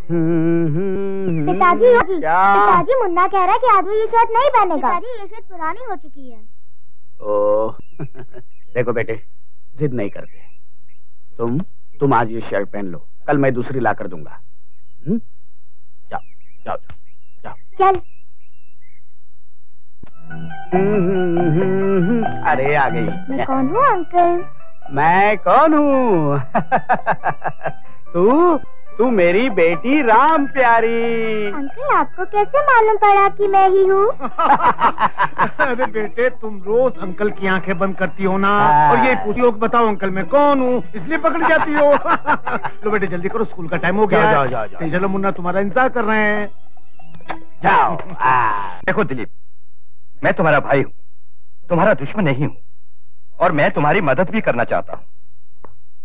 पिताजी पिताजी मुन्ना कह रहा है कि आज वो ये शर्ट नहीं पहनेगा। पिताजी ये शर्ट पुरानी हो चुकी है। ओह देखो बेटे, जिद नहीं करते। तुम आज ये शर्ट पहन लो, कल मैं दूसरी ला कर दूंगा। जाओ जाओ जाओ चल। अरे आ गई। मैं कौन हूँ अंकल? मैं कौन हूँ? तू मेरी बेटी राम प्यारी। अंकल आपको कैसे मालूम पड़ा कि मैं ही हूँ? अरे बेटे, तुम रोज अंकल की आंखें बंद करती हो ना, और ये पूछो बताओ अंकल मैं कौन हूँ, इसलिए पकड़ जाती हो। लो बेटे जल्दी करो, स्कूल का टाइम हो गया। जाओ। चलो मुन्ना तुम्हारा इंतजार कर रहे हैं। जाओ। देखो दिलीप, मैं तुम्हारा भाई हूँ, तुम्हारा दुश्मन नहीं हूँ, और मैं तुम्हारी मदद भी करना चाहता हूँ।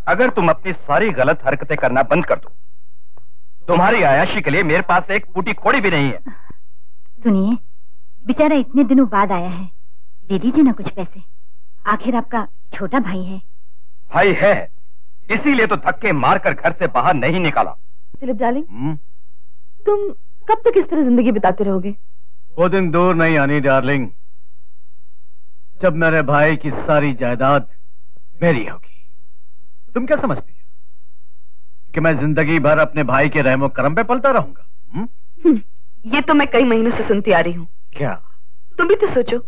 अगर तुम अपनी सारी गलत हरकतें करना बंद कर दो, तुम्हारी आयाशी के लिए मेरे पास एक फूटी कोड़ी भी नहीं है। सुनिए, बेचारा इतने दिनों बाद आया है, दे दीजिए ना कुछ पैसे, आखिर आपका छोटा भाई है। भाई है, इसीलिए तो धक्के मारकर घर से बाहर नहीं निकाला। दिलीप डार्लिंग, तुम कब तक इस तरह जिंदगी बिताते रहोगे? वो दिन दूर नहीं आनी डार्लिंग, जब मेरे भाई की सारी जायदाद मेरी होगी। तुम क्या समझती हो कि मैं जिंदगी भर अपने भाई के रहमो करम पे पलता रहूंगा? ये तो मैं कई महीनों से सुनती आ रही हूँ। क्या? तुम भी तो सोचो,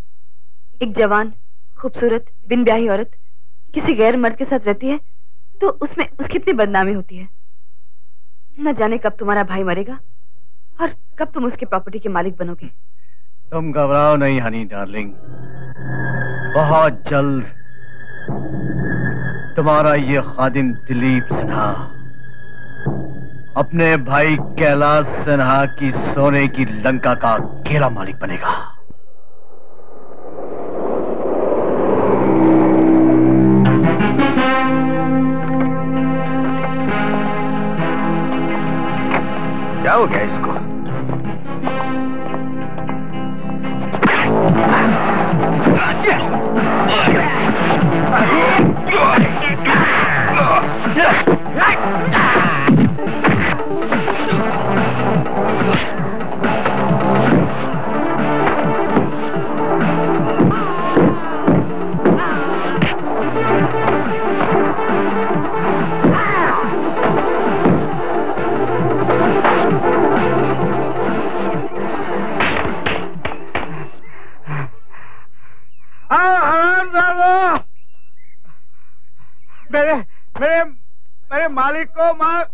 एक जवान खूबसूरत बिन ब्याही औरत किसी गैर मर्द के साथ रहती है तो उसमें उसकी इतनी बदनामी होती है। न जाने कब तुम्हारा भाई मरेगा और कब तुम उसकी प्रॉपर्टी के मालिक बनोगे। तुम घबराओ नहीं हनी डार्लिंग, बहुत जल्द तुम्हारा ये खादिम दिलीप सिन्हा अपने भाई कैलाश सिन्हा की सोने की लंका का अकेला मालिक बनेगा। क्या हो गया इसको? मेरे मालिक को मार।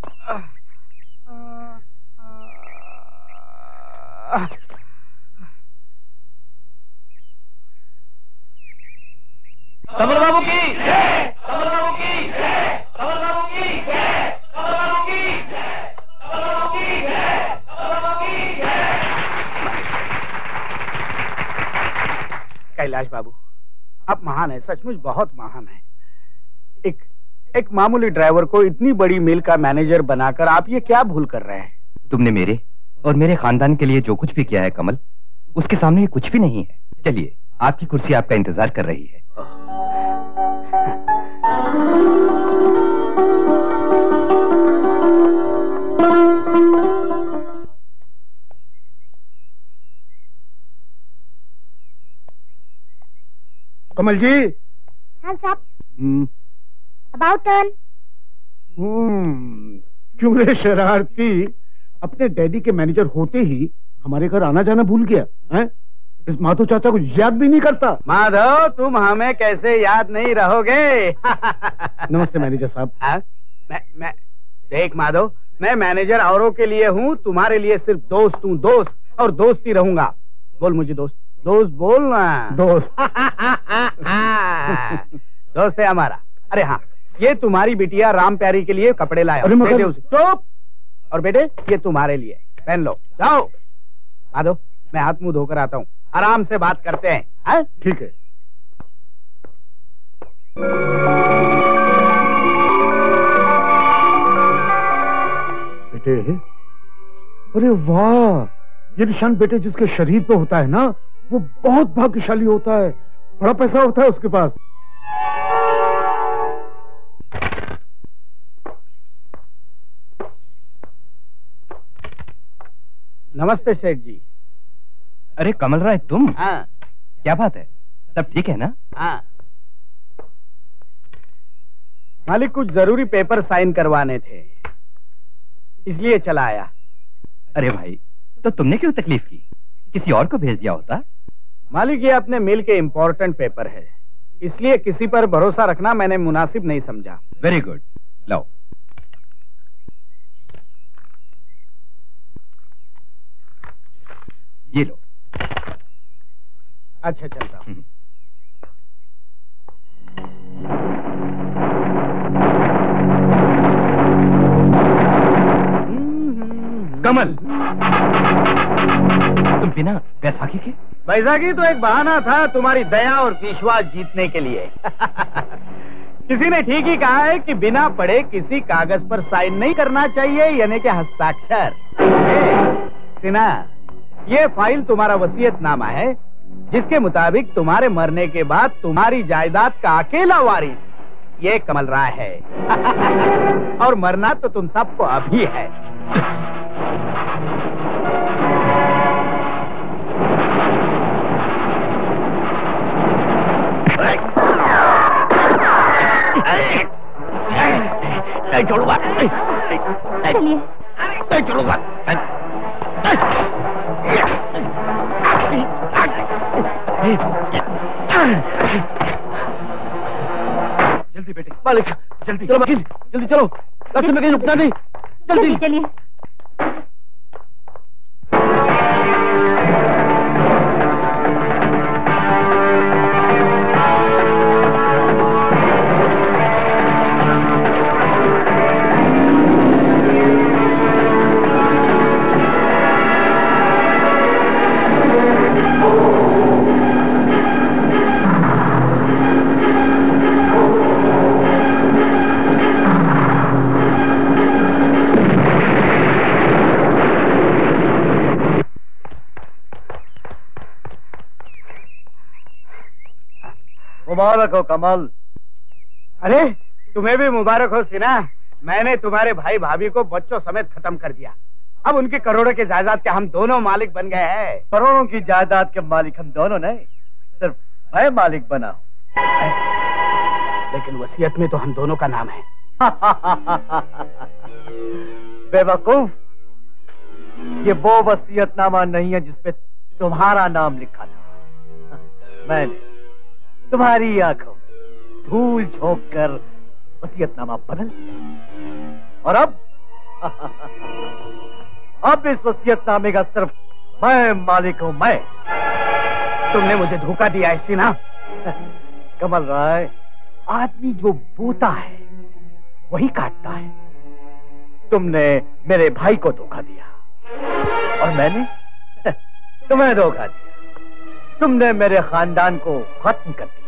कमल बाबू की जय, कमल बाबू की जय, कमल बाबू की जय, कमल बाबू की जय, कमल बाबू की जय, कमल बाबू की जय। कैलाश बाबू, आप महान है, सचमुच बहुत महान है। एक मामूली ड्राइवर को इतनी बड़ी मिल का मैनेजर बनाकर आप ये क्या भूल कर रहे हैं? तुमने मेरे और मेरे खानदान के लिए जो कुछ भी किया है कमल, उसके सामने ये कुछ भी नहीं है। चलिए, आपकी कुर्सी आपका इंतजार कर रही है। कमल जी। हाँ साहब। About turn. क्यों रे शरारती, अपने डैडी के मैनेजर होते ही हमारे घर आना जाना भूल गया है? इस माधव चाचा को याद भी नहीं करता। माधव, तुम हमें कैसे याद नहीं रहोगे? नमस्ते मैनेजर साहब। मैं देख माधव, मैं मैनेजर औरों के लिए हूँ, तुम्हारे लिए सिर्फ दोस्त हूँ, दोस्त, और दोस्त ही रहूंगा। बोल मुझे दोस्त, दोस्त बोलना। दोस्त। दोस्त है हमारा। अरे हाँ, ये तुम्हारी बिटिया राम प्यारी के लिए कपड़े लाया। दे दे उसे। चुप। और बेटे, ये तुम्हारे लिए, पहन लो। जाओ माधव, मैं हाथ मुंह धोकर आता हूँ, आराम से बात करते हैं। ठीक है। बेटे, अरे वाह, ये निशान बेटे जिसके शरीर पे होता है ना, वो बहुत भाग्यशाली होता है, बड़ा पैसा होता है उसके पास। नमस्ते सेठ जी। अरे कमल राय तुम? हाँ। क्या बात है, सब ठीक है ना? हाँ। मालिक कुछ जरूरी पेपर साइन करवाने थे, इसलिए चला आया। अरे भाई, तो तुमने क्यों तकलीफ की? किसी और को भेज दिया होता। मालिक ये अपने मिल के इम्पोर्टेंट पेपर है, इसलिए किसी पर भरोसा रखना मैंने मुनासिब नहीं समझा। वेरी गुड, लो। ये लो। अच्छा चलता हूं। कमल, तुम बिना बैसाखी के? बैसाखी तो एक बहाना था तुम्हारी दया और विश्वास जीतने के लिए। किसी ने ठीक ही कहा है कि बिना पढ़े किसी कागज पर साइन नहीं करना चाहिए, यानी कि हस्ताक्षर। सिन्हा, ये फाइल तुम्हारा वसीयतनामा है, जिसके मुताबिक तुम्हारे मरने के बाद तुम्हारी जायदाद का अकेला वारिस ये कमल राय है। और मरना तो तुम सबको अभी है। नहीं छोड़ूंगा। चलिए। नहीं छोड़ूंगा। जल्दी बेटे, मालिक जल्दी चलो, वकील जल्दी चलो, रास्ते में कहीं रुकना नहीं। जल्दी चलिए। मुबारक हो कमल। अरे तुम्हें भी मुबारक हो सिन्हा, मैंने तुम्हारे भाई भाभी को बच्चों समेत खत्म कर दिया। अब उनके करोड़ों के जायदाद के हम दोनों मालिक बन गए हैं। करोड़ों की जायदाद के मालिक हम दोनों नहीं, सिर्फ मैं मालिक बना हूं। लेकिन वसीयत में तो हम दोनों का नाम है। बेवकूफ, ये वो वसीयतनामा नहीं है जिसपे तुम्हारा नाम लिखा था। मैंने तुम्हारी आंखों में धूल झोंक कर वसीयतनामा बदल दिया। और अब इस वसीयतनामे का सिर्फ मैं मालिक हूं। मैं। तुमने मुझे धोखा दिया है सिन्हा। कमल राय, आदमी जो बोता है वही काटता है। तुमने मेरे भाई को धोखा दिया और मैंने तुम्हें धोखा दिया। तुमने मेरे खानदान को खत्म कर दिया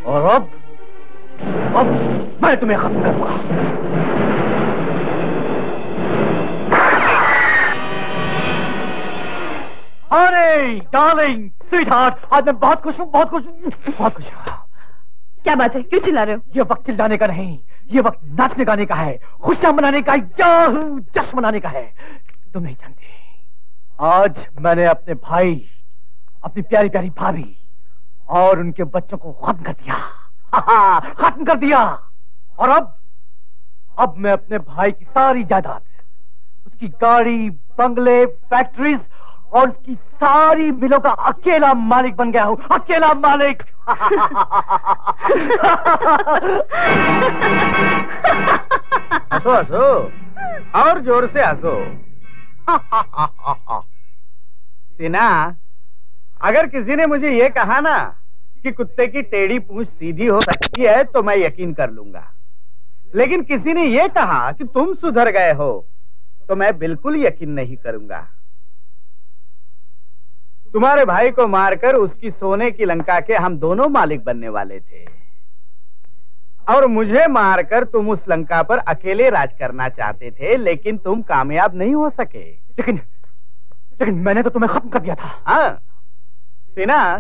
और अब मैं तुम्हें खत्म करूंगा। अरे डार्लिंग, स्वीटहार्ट, आज मैं बहुत खुश हूँ, बहुत खुश हूँ, बहुत खुश हूँ। क्या बात है, क्यों चिल्ला रहे हो? ये वक्त चिल्लाने का नहीं, ये वक्त नाचने गाने का है, खुशियां मनाने का, याहू जश्न मनाने का है। तुम नहीं जानते, आज मैंने अपने भाई, अपनी प्यारी प्यारी भाभी और उनके बच्चों को खत्म कर दिया। खत्म कर दिया। और अब मैं अपने भाई की सारी जायदाद, उसकी गाड़ी, बंगले, फैक्ट्रीज और उसकी सारी मिलों का अकेला मालिक बन गया हूं। अकेला मालिक। हंसो हंसो, और जोर से हंसो। सिन्हा, अगर किसी ने मुझे ये कहा ना कि कुत्ते की टेढ़ी पूंछ सीधी हो सकती है तो मैं यकीन कर लूंगा, लेकिन किसी ने ये कहा कि तुम सुधर गए हो तो मैं बिल्कुल यकीन नहीं करूंगा। तुम्हारे भाई को मारकर उसकी सोने की लंका के हम दोनों मालिक बनने वाले थे, और मुझे मारकर तुम उस लंका पर अकेले राज करना चाहते थे, लेकिन तुम कामयाब नहीं हो सके। लेकिन मैंने तो तुम्हें खत्म कर दिया था। हाँ सिन्हा,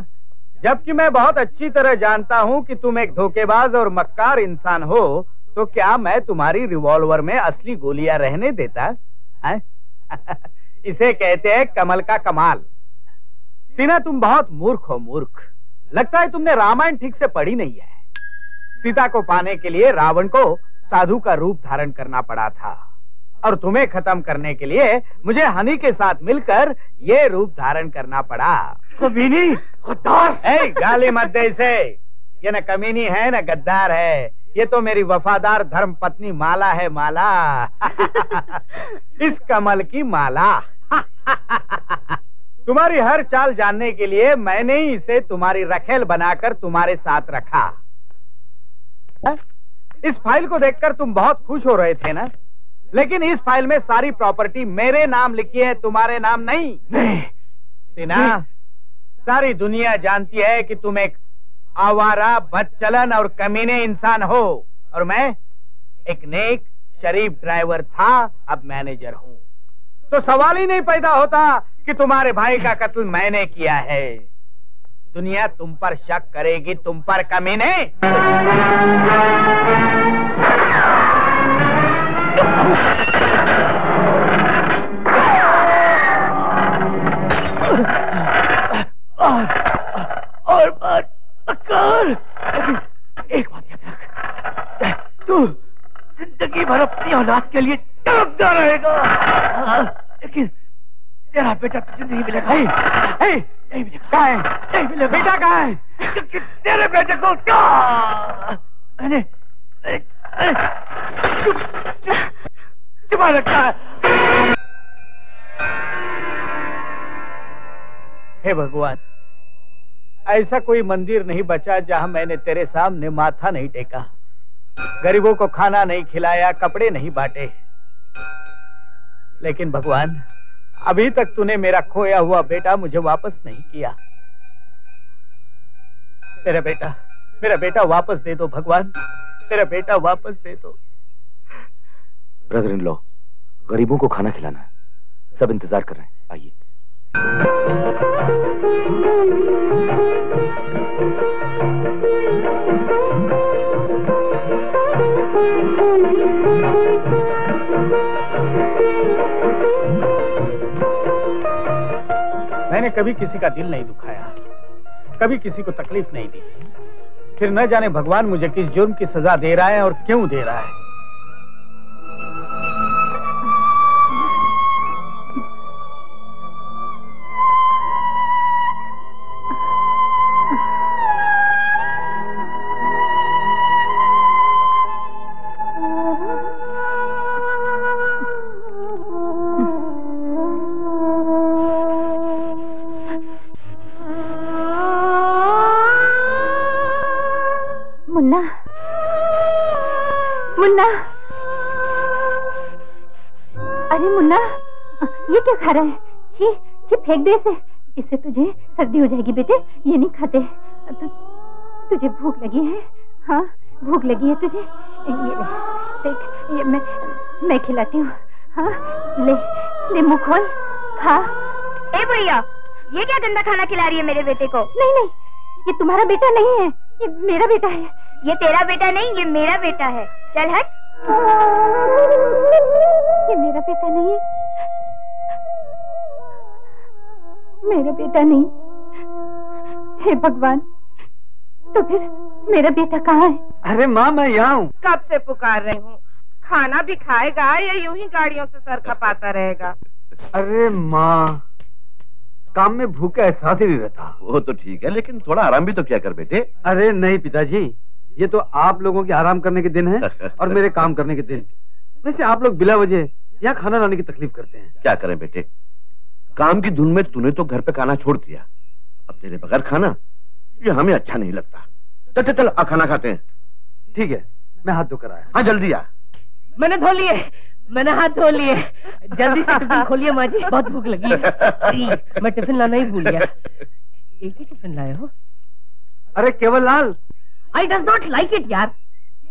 जबकि मैं बहुत अच्छी तरह जानता हूं कि तुम एक धोखेबाज और मक्कार इंसान हो, तो क्या मैं तुम्हारी रिवॉल्वर में असली गोलियां रहने देता? इसे कहते हैं कमल का कमाल। सीना तुम बहुत मूर्ख हो, मूर्ख। लगता है तुमने रामायण ठीक से पढ़ी नहीं है। सीता को पाने के लिए रावण को साधु का रूप धारण करना पड़ा था, और तुम्हें खत्म करने के लिए मुझे हनी के साथ मिलकर ये रूप धारण करना पड़ा। कमीनी, गद्दार। गाली मत दे इसे। ये न कमीनी है न गद्दार है, ये तो मेरी वफादार धर्म पत्नी माला है, माला। इस कमल की माला। तुम्हारी हर चाल जानने के लिए मैंने ही इसे तुम्हारी रखेल बनाकर तुम्हारे साथ रखा। इस फाइल को देखकर तुम बहुत खुश हो रहे थे ना, लेकिन इस फाइल में सारी प्रॉपर्टी मेरे नाम लिखी है, तुम्हारे नाम नहीं। सीना, सारी दुनिया जानती है कि तुम एक आवारा, बदचलन और कमीने इंसान हो, और मैं एक नेक शरीफ ड्राइवर था, अब मैनेजर हूँ। तो सवाल ही नहीं पैदा होता कि तुम्हारे भाई का कत्ल मैंने किया है। दुनिया तुम पर शक करेगी, तुम पर, कमीने। और बात अक्कर, एक बात याद रख, तू जिंदगी भर अपनी औलाद के लिए तड़पता रहेगा, लेकिन तेरा बेटा तुझे नहीं मिलेगा। नहीं मिलेगा। कहाँ है? नहीं मिलेगा। बेटा कहाँ है? क्योंकि तेरे बेटे को मैंने छुपा रखा है। हे भगवान, ऐसा कोई मंदिर नहीं बचा जहां मैंने तेरे सामने माथा नहीं टेका, गरीबों को खाना नहीं खिलाया, कपड़े नहीं बांटे। लेकिन भगवान, अभी तक तूने मेरा खोया हुआ बेटा मुझे वापस नहीं किया। मेरा बेटा वापस दे दो भगवान, मेरा बेटा वापस दे दो। ब्रदर इन लॉ, गरीबों को खाना खिलाना है, सब इंतजार कर रहे हैं, आइए। मैंने कभी किसी का दिल नहीं दुखाया, कभी किसी को तकलीफ नहीं दी, फिर न जाने भगवान मुझे किस जुर्म की सजा दे रहा है और क्यों दे रहा है। अरे मुन्ना, ये क्या खा रहा है? छी छी, फेंक दे इसे, इससे तुझे सर्दी हो जाएगी बेटे, ये नहीं खाते। तुझे भूख लगी है? हाँ भूख लगी है तुझे? ये ले, देख, ये मैं खिलाती हूँ। हाँ ले मुँह खोल, खा। ए भैया, ये क्या गंदा खाना खिला रही है मेरे बेटे को? नहीं, ये तुम्हारा बेटा नहीं है, ये मेरा बेटा है। ये तेरा बेटा नहीं, ये मेरा बेटा है। चल हट। ये मेरा बेटा नहीं है, मेरा बेटा नहीं। हे भगवान, तो फिर मेरा बेटा कहाँ है? अरे माँ, मैं यहाँ हूँ। कब से पुकार रही हूँ। खाना भी खाएगा या यूं ही गाड़ियों से सर खपाता रहेगा? अरे माँ, काम में भूख का एहसास ही नहीं रहता। वो तो ठीक है, लेकिन थोड़ा आराम भी तो क्या कर बेटे। अरे नहीं पिताजी, ये तो आप लोगों के आराम करने के दिन है और मेरे काम करने के दिन। वैसे आप लोग बिला वजह यहाँ खाना लाने की तकलीफ करते हैं। क्या करें बेटे, काम की धुन में तूने तो घर पे खाना छोड़ दिया, अब तेरे बगैर खाना ये हमें अच्छा नहीं लगता। चल खाना खाते हैं। ठीक है, मैं हाथ धोकर आया। हाँ जल्दी आ। मैंने धो लिए, मैंने हाथ धो लिए। जल्दी से टिफिन खोलिए माँ जी, बहुत भूख लगी है। मैं टिफिन लाना ही भूल गया। एक ही टिफिन लाए हो? अरे केवल लाल। I does not like it यार।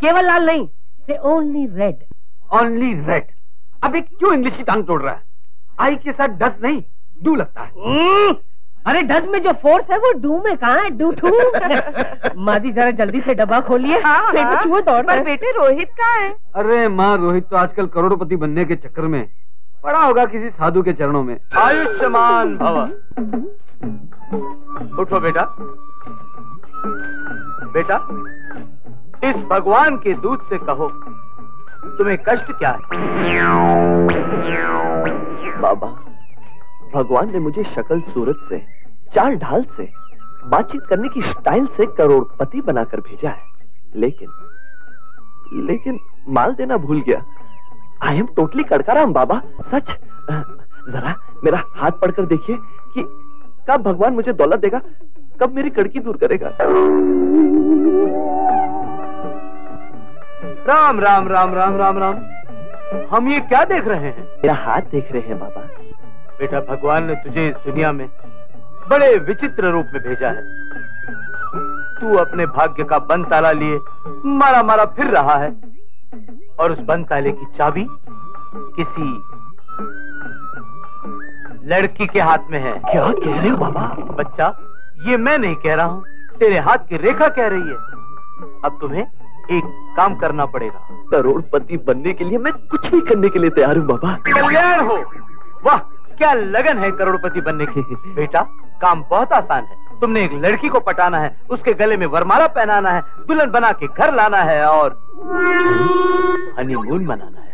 केवल लाल नहीं, से ओनली रेड। Only red? अबे क्यों इंग्लिश की टांग तोड़ रहा है? आई के साथ डस नहीं डू लगता है। अरे डस में जो फोर्स है वो डू में कहाँ है? डू टू। माँ जी जरा जल्दी से डब्बा खोलिए। पर बेटे रोहित कहाँ है? अरे माँ, रोहित तो आजकल करोड़पति बनने के चक्कर में पड़ा होगा किसी साधु के चरणों में। आयुष्मान भव। उठो बेटा। बेटा, इस भगवान के दूत से कहो तुम्हें कष्ट क्या है। बाबा, भगवान ने मुझे शक्ल सूरत से, चाल ढाल से, बातचीत करने की स्टाइल से करोड़पति बनाकर भेजा है, लेकिन माल देना भूल गया। आई एम टोटली कड़काराम बाबा, सच। जरा मेरा हाथ पढ़कर देखिए कि कब भगवान मुझे दौलत देगा, कब मेरी कड़की दूर करेगा। राम राम राम राम राम राम। हम ये क्या देख रहे हैं? मेरा हाथ देख रहे हैं बाबा। बेटा, भगवान ने तुझे इस दुनिया में बड़े विचित्र रूप में भेजा है। तू अपने भाग्य का बंद ताला लिए मारा मारा फिर रहा है, और उस बंद ताले की चाबी किसी लड़की के हाथ में है। क्या कह रहे हो बाबा? बच्चा, ये मैं नहीं कह रहा हूँ, तेरे हाथ की रेखा कह रही है। अब तुम्हें एक काम करना पड़ेगा। करोड़पति बनने के लिए मैं कुछ भी करने के लिए तैयार हूँ बाबा। कल्याण हो। वाह, क्या लगन है करोड़पति बनने की। बेटा, काम बहुत आसान है। तुमने एक लड़की को पटाना है, उसके गले में वरमाला पहनाना है, दुल्हन बना के घर लाना है और हनीमून मनाना है।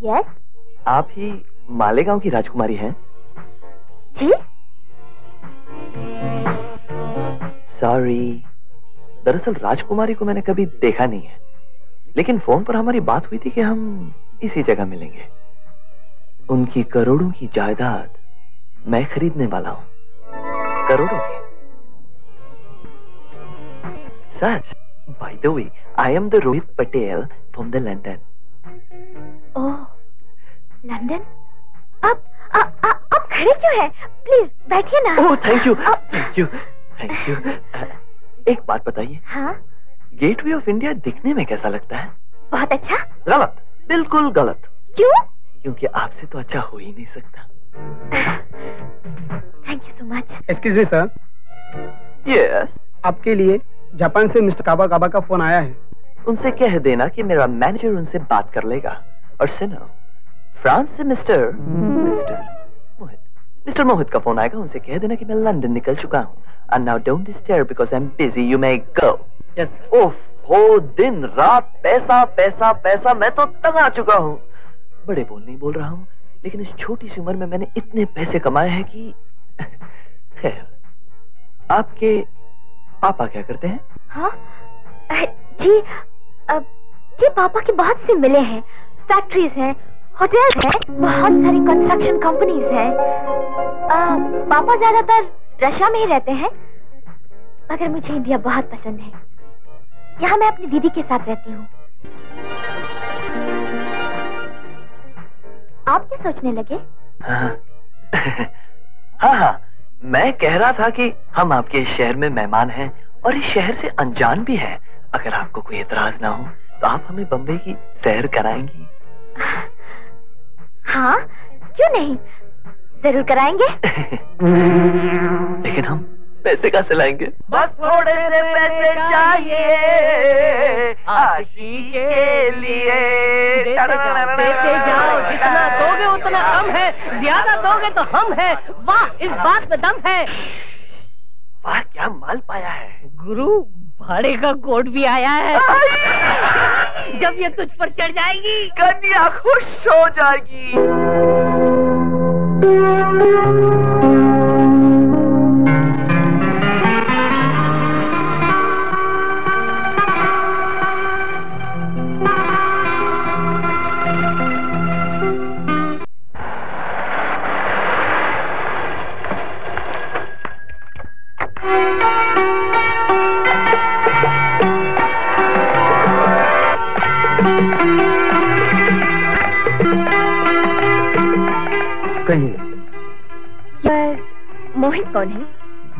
यस, आप ही मालेगांव की राजकुमारी हैं? जी। सॉरी, दरअसल राजकुमारी को मैंने कभी देखा नहीं है, लेकिन फोन पर हमारी बात हुई थी कि हम इसी जगह मिलेंगे। उनकी करोड़ों की जायदाद मैं खरीदने वाला हूं, करोड़ों की। सच। By the way, I am the Rohit Patel from the London. Oh, London? आप खड़े क्यों हैं? प्लीज बैठिए ना। Oh, thank you, thank you, thank you. एक बात बताइए। हाँ? गेटवे ऑफ इंडिया दिखने में कैसा लगता है? बहुत अच्छा। गलत, बिल्कुल गलत। क्यों? क्योंकि आपसे तो अच्छा हो ही नहीं सकता। Thank you so much. Excuse me sir. Yes. आपके लिए जापान से मिस्टर काबा काबा का फोन आया है। उनसे कह देना कि मेरा मैनेजर उनसे बात कर लेगा। और सुनो, फ्रांस से मिस्टर मोहित का फोन आएगा। उनसे कह देना कि मैं लंदन निकल चुका हूँ। And now don't disturb because I'm busy. You may go. Yes. ओह, दिन रात पैसा पैसा पैसा, मैं तो तंग आ चुका हूँ। बड़े बोल नहीं बोल रहा हूँ, लेकिन इस छोटी सी उम्र में मैंने इतने पैसे कमाए हैं कि खैर। आपके पापा क्या करते हैं? हाँ? जी पापा के बहुत से मिले हैं, फैक्ट्रीज हैं, होटल्स हैं, बहुत सारी कंस्ट्रक्शन कंपनीज हैं। पापा ज्यादातर रशिया में ही रहते हैं, मगर मुझे इंडिया बहुत पसंद है। यहाँ मैं अपनी दीदी के साथ रहती हूँ। आप क्या सोचने लगे? हाँ, मैं कह रहा था कि हम आपके शहर में मेहमान हैं और इस शहर से अनजान भी हैं। अगर आपको कोई एतराज ना हो तो आप हमें बम्बई की सैर कराएंगी? हाँ, क्यों नहीं, जरूर कराएंगे। लेकिन हम पैसे कहाँ से लाएंगे? बस थोड़े से पैसे चाहिए आशिकी के लिए। देते जाओ, जितना दोगे उतना कम है, ज्यादा दोगे तो हम हैं। वाह, इस बात में दम है। वाह, क्या माल पाया है। गुरु, भाड़े का कोट भी आया है। जब ये तुझ पर चढ़ जाएगी, कन्या खुश हो जाएगी। कहिए। यार मोहित कौन है?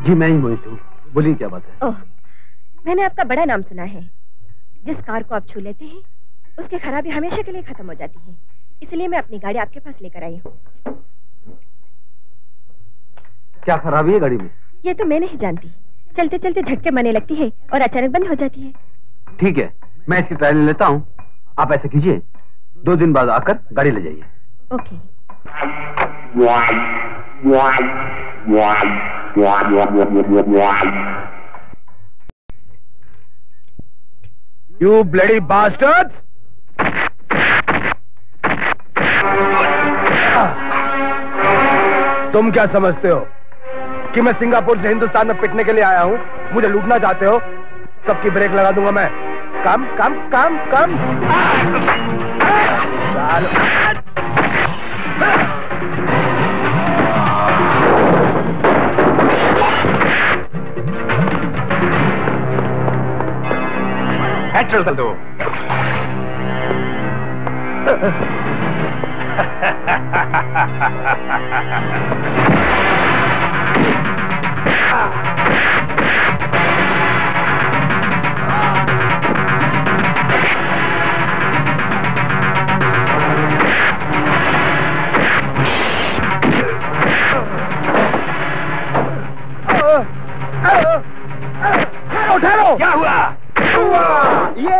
जी मैं ही मोहित हूँ, बोलिए क्या बात है? ओह, मैंने आपका बड़ा नाम सुना है। जिस कार को आप छू लेते हैं उसकी खराबी हमेशा के लिए खत्म हो जाती है, इसलिए मैं अपनी गाड़ी आपके पास लेकर आई हूँ। क्या खराबी है गाड़ी में? ये तो मैं नहीं जानती, चलते चलते झटके मारने लगती है और अचानक बंद हो जाती है। ठीक है, मैं इसकी ट्रायल ले लेता हूँ। आप ऐसा कीजिए, 2 दिन बाद आकर गाड़ी ले जाइए। ओके। You bloody bastards! तुम क्या समझते हो कि मैं सिंगापुर से हिंदुस्तान में पिटने के लिए आया हूँ? मुझे लूटना चाहते हो? सबकी ब्रेक लगा दूंगा मैं। कम कम कम कम। चल चल दो। उठा लो। क्या हुआ? ये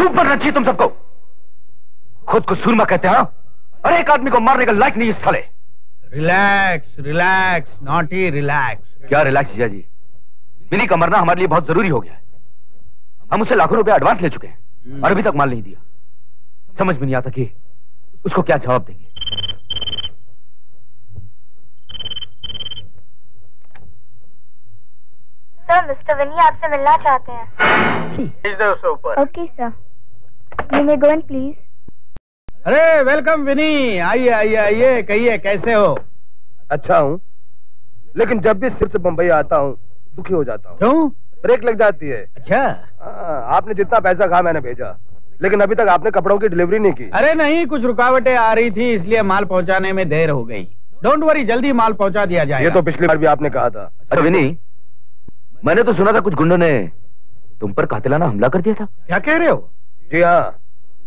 ऊपर रखिए तुम सबको। खुद को सूरमा कहते हैं और एक आदमी को मारने का लायक नहीं इस साले। Relax relax naughty relax. क्या रिलैक्स जीजा जी? विनी का मरना हमारे लिए बहुत जरूरी हो गया है। हम उसे लाखों रुपए एडवांस ले चुके हैं और अभी तक माल नहीं दिया। समझ में नहीं आता कि उसको क्या जवाब देंगे। सर, मिस्टर विनी आपसे मिलना चाहते हैं। Okay sir, you may go in please. अरे वेलकम विनी, आइए आइए आइए, कहिए कैसे हो? अच्छा हूँ, लेकिन जब भी सिर से बम्बई आता हूँ दुखी हो जाता हूँ। क्यों? ब्रेक लग जाती है। अच्छा। आपने जितना पैसा कहा मैंने भेजा, लेकिन अभी तक आपने कपड़ों की डिलीवरी नहीं की। अरे नहीं, कुछ रुकावटें आ रही थी इसलिए माल पहुंचाने में देर हो गई। डोंट वरी, जल्दी माल पहुंचा दिया जाएगा। ये तो पिछली बार भी आपने कहा था। अच्छा विनी, मैंने तो सुना था कुछ गुंडों ने तुम पर कातिलाना हमला कर दिया था। क्या कह रहे हो? जी हाँ,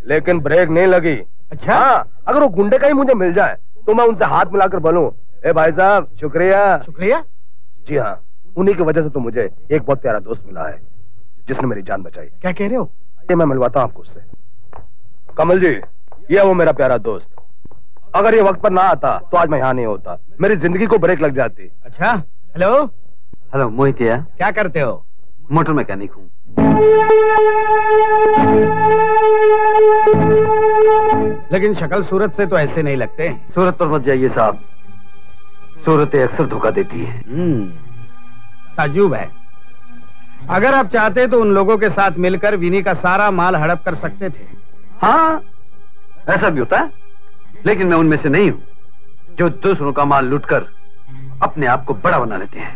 लेकिन ब्रेक नहीं लगी। अच्छा? हाँ, अगर वो गुंडे का ही मुझे मिल जाए तो मैं उनसे हाथ मिलाकर बोलूं, ए भाई साहब शुक्रिया। शुक्रिया? जी हाँ, उन्हीं की वजह से तो मुझे एक बहुत प्यारा दोस्त मिला है जिसने मेरी जान बचाई। क्या कह रहे हो? ये मैं मिलवाता हूँ आपको उससे। कमल जी, ये वो मेरा प्यारा दोस्त। अगर ये वक्त पर ना आता तो आज मैं यहाँ नहीं होता, मेरी जिंदगी को ब्रेक लग जाती। अच्छा, हेलो। हेलो मोहित, क्या करते हो? मोटर मैकेनिक हूँ। लेकिन शक्ल सूरत से तो ऐसे नहीं लगते। सूरत पर मत जाइए साहब, सूरतें अक्सर धोखा देती है। ताज्जुब है। अगर आप चाहते तो उन लोगों के साथ मिलकर विनी का सारा माल हड़प कर सकते थे। हाँ, ऐसा भी होता है, लेकिन मैं उनमें से नहीं हूँ जो दूसरों का माल लूटकर अपने आप को बड़ा बना लेते हैं।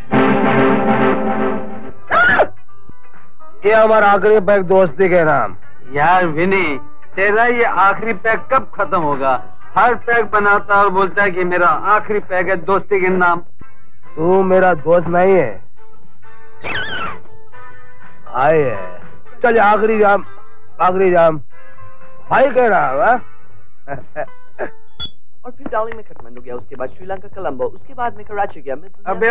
ये हमारा आखिरी पैक दोस्ती के नाम। यार विनी, तेरा ये आखिरी पैक कब खत्म होगा? हर पैक बनाता और बोलता है कि मेरा आखिरी पैक है दोस्ती के नाम। तू मेरा दोस्त नहीं है, भाई है। चल आखिरी जाम, आखिरी जाम भाई कह रहा है। और फिर डार्लिंग में काठमांडू गया, उसके बाद श्रीलंका कोलंबो, उसके बाद में कराची गया। मैं अबे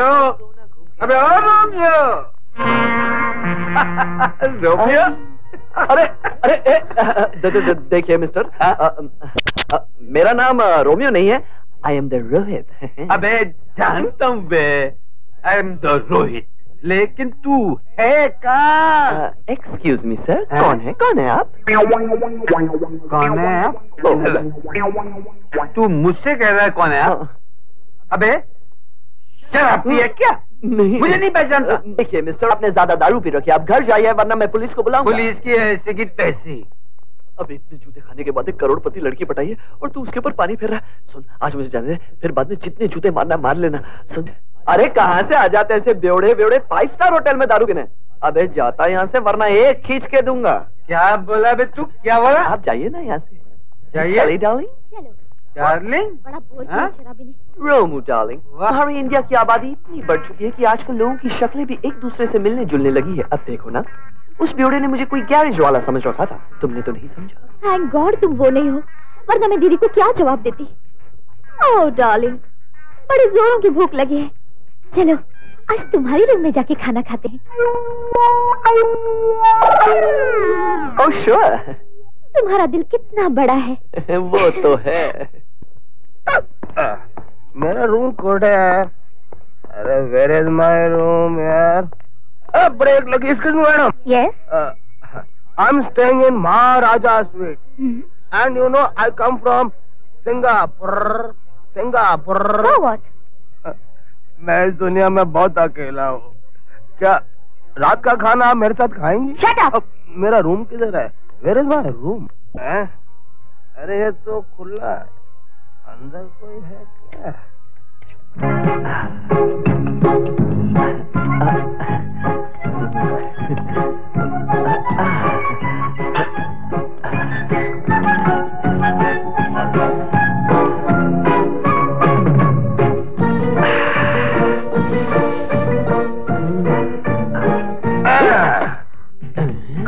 रोमियो। अरे अरे देखिए मिस्टर, मेरा नाम रोमियो नहीं है, आई एम द रोहित। अबे जानता हूँ बे, आई एम द रोहित, लेकिन तू है का? एक्सक्यूज मी सर, कौन है आप? कौन है आप? तू मुझसे कह रहा है कौन है आप? अबे शराब पी है क्या? नहीं, मुझे नहीं पहचानता। देखिए मिस्टर, आपने ज्यादा दारू पी रखी है, आप घर जाइए वरना मैं पुलिस को बुलाऊंगा। पुलिस की ऐसी की तैसी। अब इतने जूते खाने के बाद एक करोड़पति लड़की पटाई है और तू उसके ऊपर पानी फेर रहा है। सुन, आज मुझे जाने दे, फिर बाद में जितने जूते मारना मार लेना। सुन, अरे कहाँ से आ जाते ऐसे बेवड़े 5 स्टार होटल में दारू पीने? अबे जाता यहाँ से वरना एक खींच के दूंगा। क्या बोला बे तू? क्या बोला? आप जाइए ना यहाँ से। जाइए। चलिए डार्लिंग। चलो। डार्लिंग? बड़ा बोल हाँ? के शराबी ने। रोमू डार्लिंग, हमारी इंडिया की आबादी इतनी बढ़ चुकी है कि आजकल लोगों की शक्लें भी एक दूसरे से मिलने जुलने लगी है। अब देखो ना, उस ब्यूटी ने मुझे कोई गैरेज वाला समझ रखा था, तुमने तो नहीं समझा। थैंक गॉड तुम वो नहीं हो, वरना मैं दीदी को क्या जवाब देती। ओह डार्लिंग, बड़े जोरों की भूख लगी है। चलो आज तुम्हारी रूम में जाके खाना खाते हैं। Oh sure. तुम्हारा दिल कितना बड़ा है। वो तो है। मेरा रूम कोड है। अरे वेयर इज माय रूम यार? ब्रेक लगी। Excuse me madam. Yes. I am staying in Maharaja sweet and you know I come from Singapore. So what? मैं इस दुनिया में बहुत अकेला हूँ। क्या रात का खाना आप मेरे साथ खाएंगी? Shut up. मेरा रूम किधर है? Where is my room? अरे ये तो खुला है, अंदर कोई है क्या?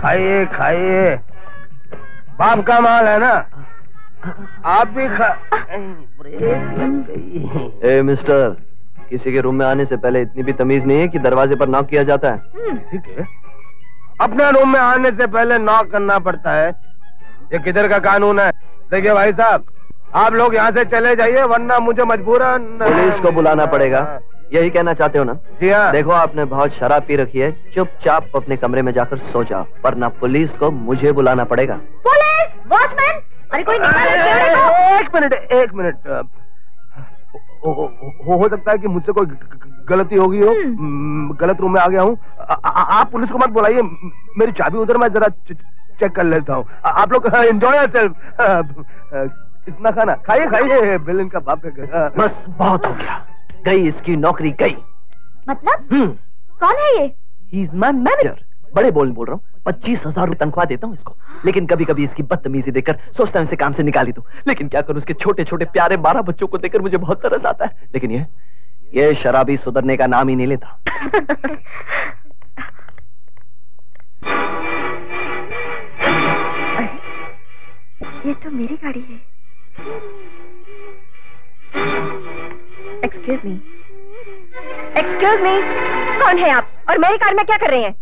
खाइए खाइए, बाप का माल है ना, आप भी खा। ब्रेक लग गई। ए मिस्टर, किसी के रूम में आने से पहले इतनी भी तमीज नहीं है कि दरवाजे पर नॉक किया जाता है? किसी के अपने रूम में आने से पहले नॉक करना पड़ता है? ये किधर का कानून है? देखिए भाई साहब, आप लोग यहाँ से चले जाइए वरना मुझे मजबूरन पुलिस को बुलाना पड़ेगा, यही कहना चाहते हो ना? जी हाँ। देखो आपने बहुत शराब पी रखी है, चुपचाप अपने कमरे में जाकर सो जाओ, वरना पुलिस को मुझे बुलाना पड़ेगा। पुलिस! वॉचमैन! अरे कोई निकालो। एक मिनट। हो सकता है कि मुझसे कोई गलती हो गई हो, गलत रूम में आ गया हूँ। आप पुलिस को मत बुलाइए, मेरी चाबी उधर, मैं जरा चेक कर लेता हूँ। आप लोग एंजॉय योरसेल्फ। इतना खाना खाइए खाइए, बिल इनका बाप का। बस बहुत हो गया, गई इसकी नौकरी गई। मतलब? कौन है ये? He is my manager. बड़े बोल रहा हूँ, 25,000 रुपए तनख्वाह देता हूँ इसको, लेकिन कभी कभी इसकी बदतमीजी देखकर सोचता हूँ इसे काम से निकाल ही दूं, लेकिन क्या करूँ, उसके छोटे छोटे प्यारे 12 बच्चों को देखकर मुझे बहुत तरस आता है। लेकिन ये शराबी सुधरने का नाम ही नहीं लेता। अरे ये तो मेरी गाड़ी है। एक्सक्यूज मी, कौन है आप और मेरी कार में क्या कर रहे हैं?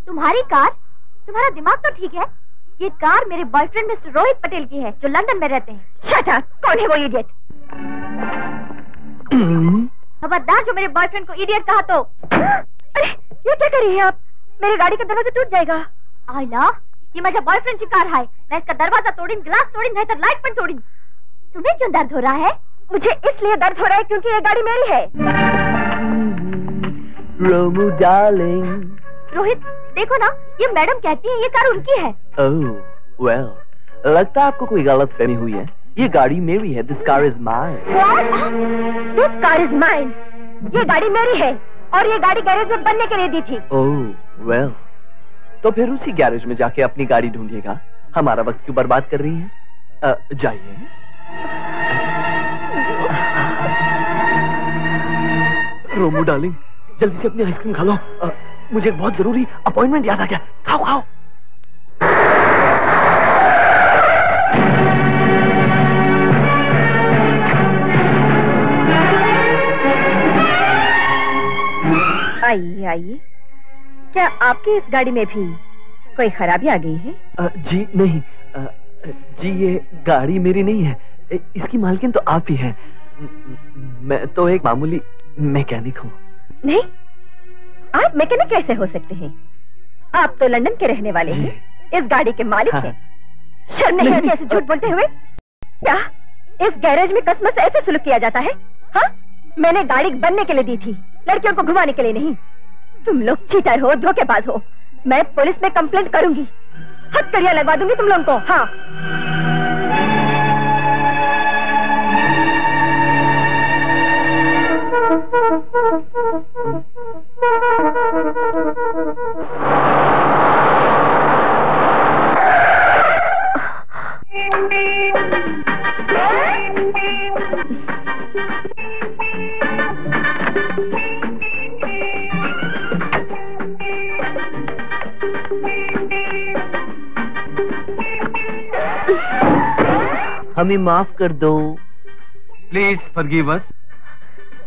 तुम्हारी कार? तुम्हारा दिमाग तो ठीक है? ये कार मेरे बॉयफ्रेंड मिस्टर रोहित पटेल की है जो लंदन में रहते हैं। Shut up! कौन है वो इडियट? खबरदार जो मेरे बॉयफ्रेंड को इडियट कहा तो। अरे ये क्या कर रही हैं आप? मेरी गाड़ी का दरवाजा टूट जाएगा। आइला, ये माझा बॉयफ्रेंड की कार है, मैं इसका दरवाजा तोड़ीन, ग्लास तोड़ीन, नहीं तो लाइट पण तोड़ीन। तुम्हें क्यों दर्द हो रहा है? मुझे इसलिए दर्द हो रहा है क्योंकि ये गाड़ी मेरी है। रोमू डार्लिंग। रोहित देखो ना, ये मैडम कहती है ये कार उनकी है। ओह वेल, लगता है आपको कोई गलतफहमी हुई है। ये गाड़ी मेरी है। This car is mine. This car is mine. ये गाड़ी मेरी है और ये गाड़ी गैरेज में बनने के लिए दी थी। ओह वेल, तो फिर उसी गैरेज में जाके अपनी गाड़ी ढूंढिएगा। हमारा वक्त क्यों बर्बाद कर रही है? जाइए। रोमू डार्लिंग, जल्दी से अपनी आइसक्रीम खा लो। मुझे एक बहुत जरूरी अपॉइंटमेंट याद आ गया। खाओ खाओ। आइए आइए, क्या आपकी इस गाड़ी में भी कोई खराबी आ गई है? जी नहीं, जी ये गाड़ी मेरी नहीं है, इसकी मालकिन तो आप ही हैं। मैं तो एक मामूली मैकेनिक हूँ। नहीं, आप मैकेनिक कैसे हो सकते हैं? आप तो लंदन के रहने वाले हैं, इस गाड़ी के मालिक हैं। शर्म नहीं आती ऐसे झूठ बोलते हुए? क्या इस गैरेज में कसमस ऐसे सुलूक किया जाता है? हाँ, मैंने गाड़ी बनने के लिए दी थी, लड़कियों को घुमाने के लिए नहीं। तुम लोग चीटर हो, धोखेबाज हो। मैं पुलिस में कंप्लेंट करूंगी, हथकड़ियां लगवा दूंगी तुम लोगों को। हाँ। हमें माफ कर दो। प्लीज फॉरगिव अस।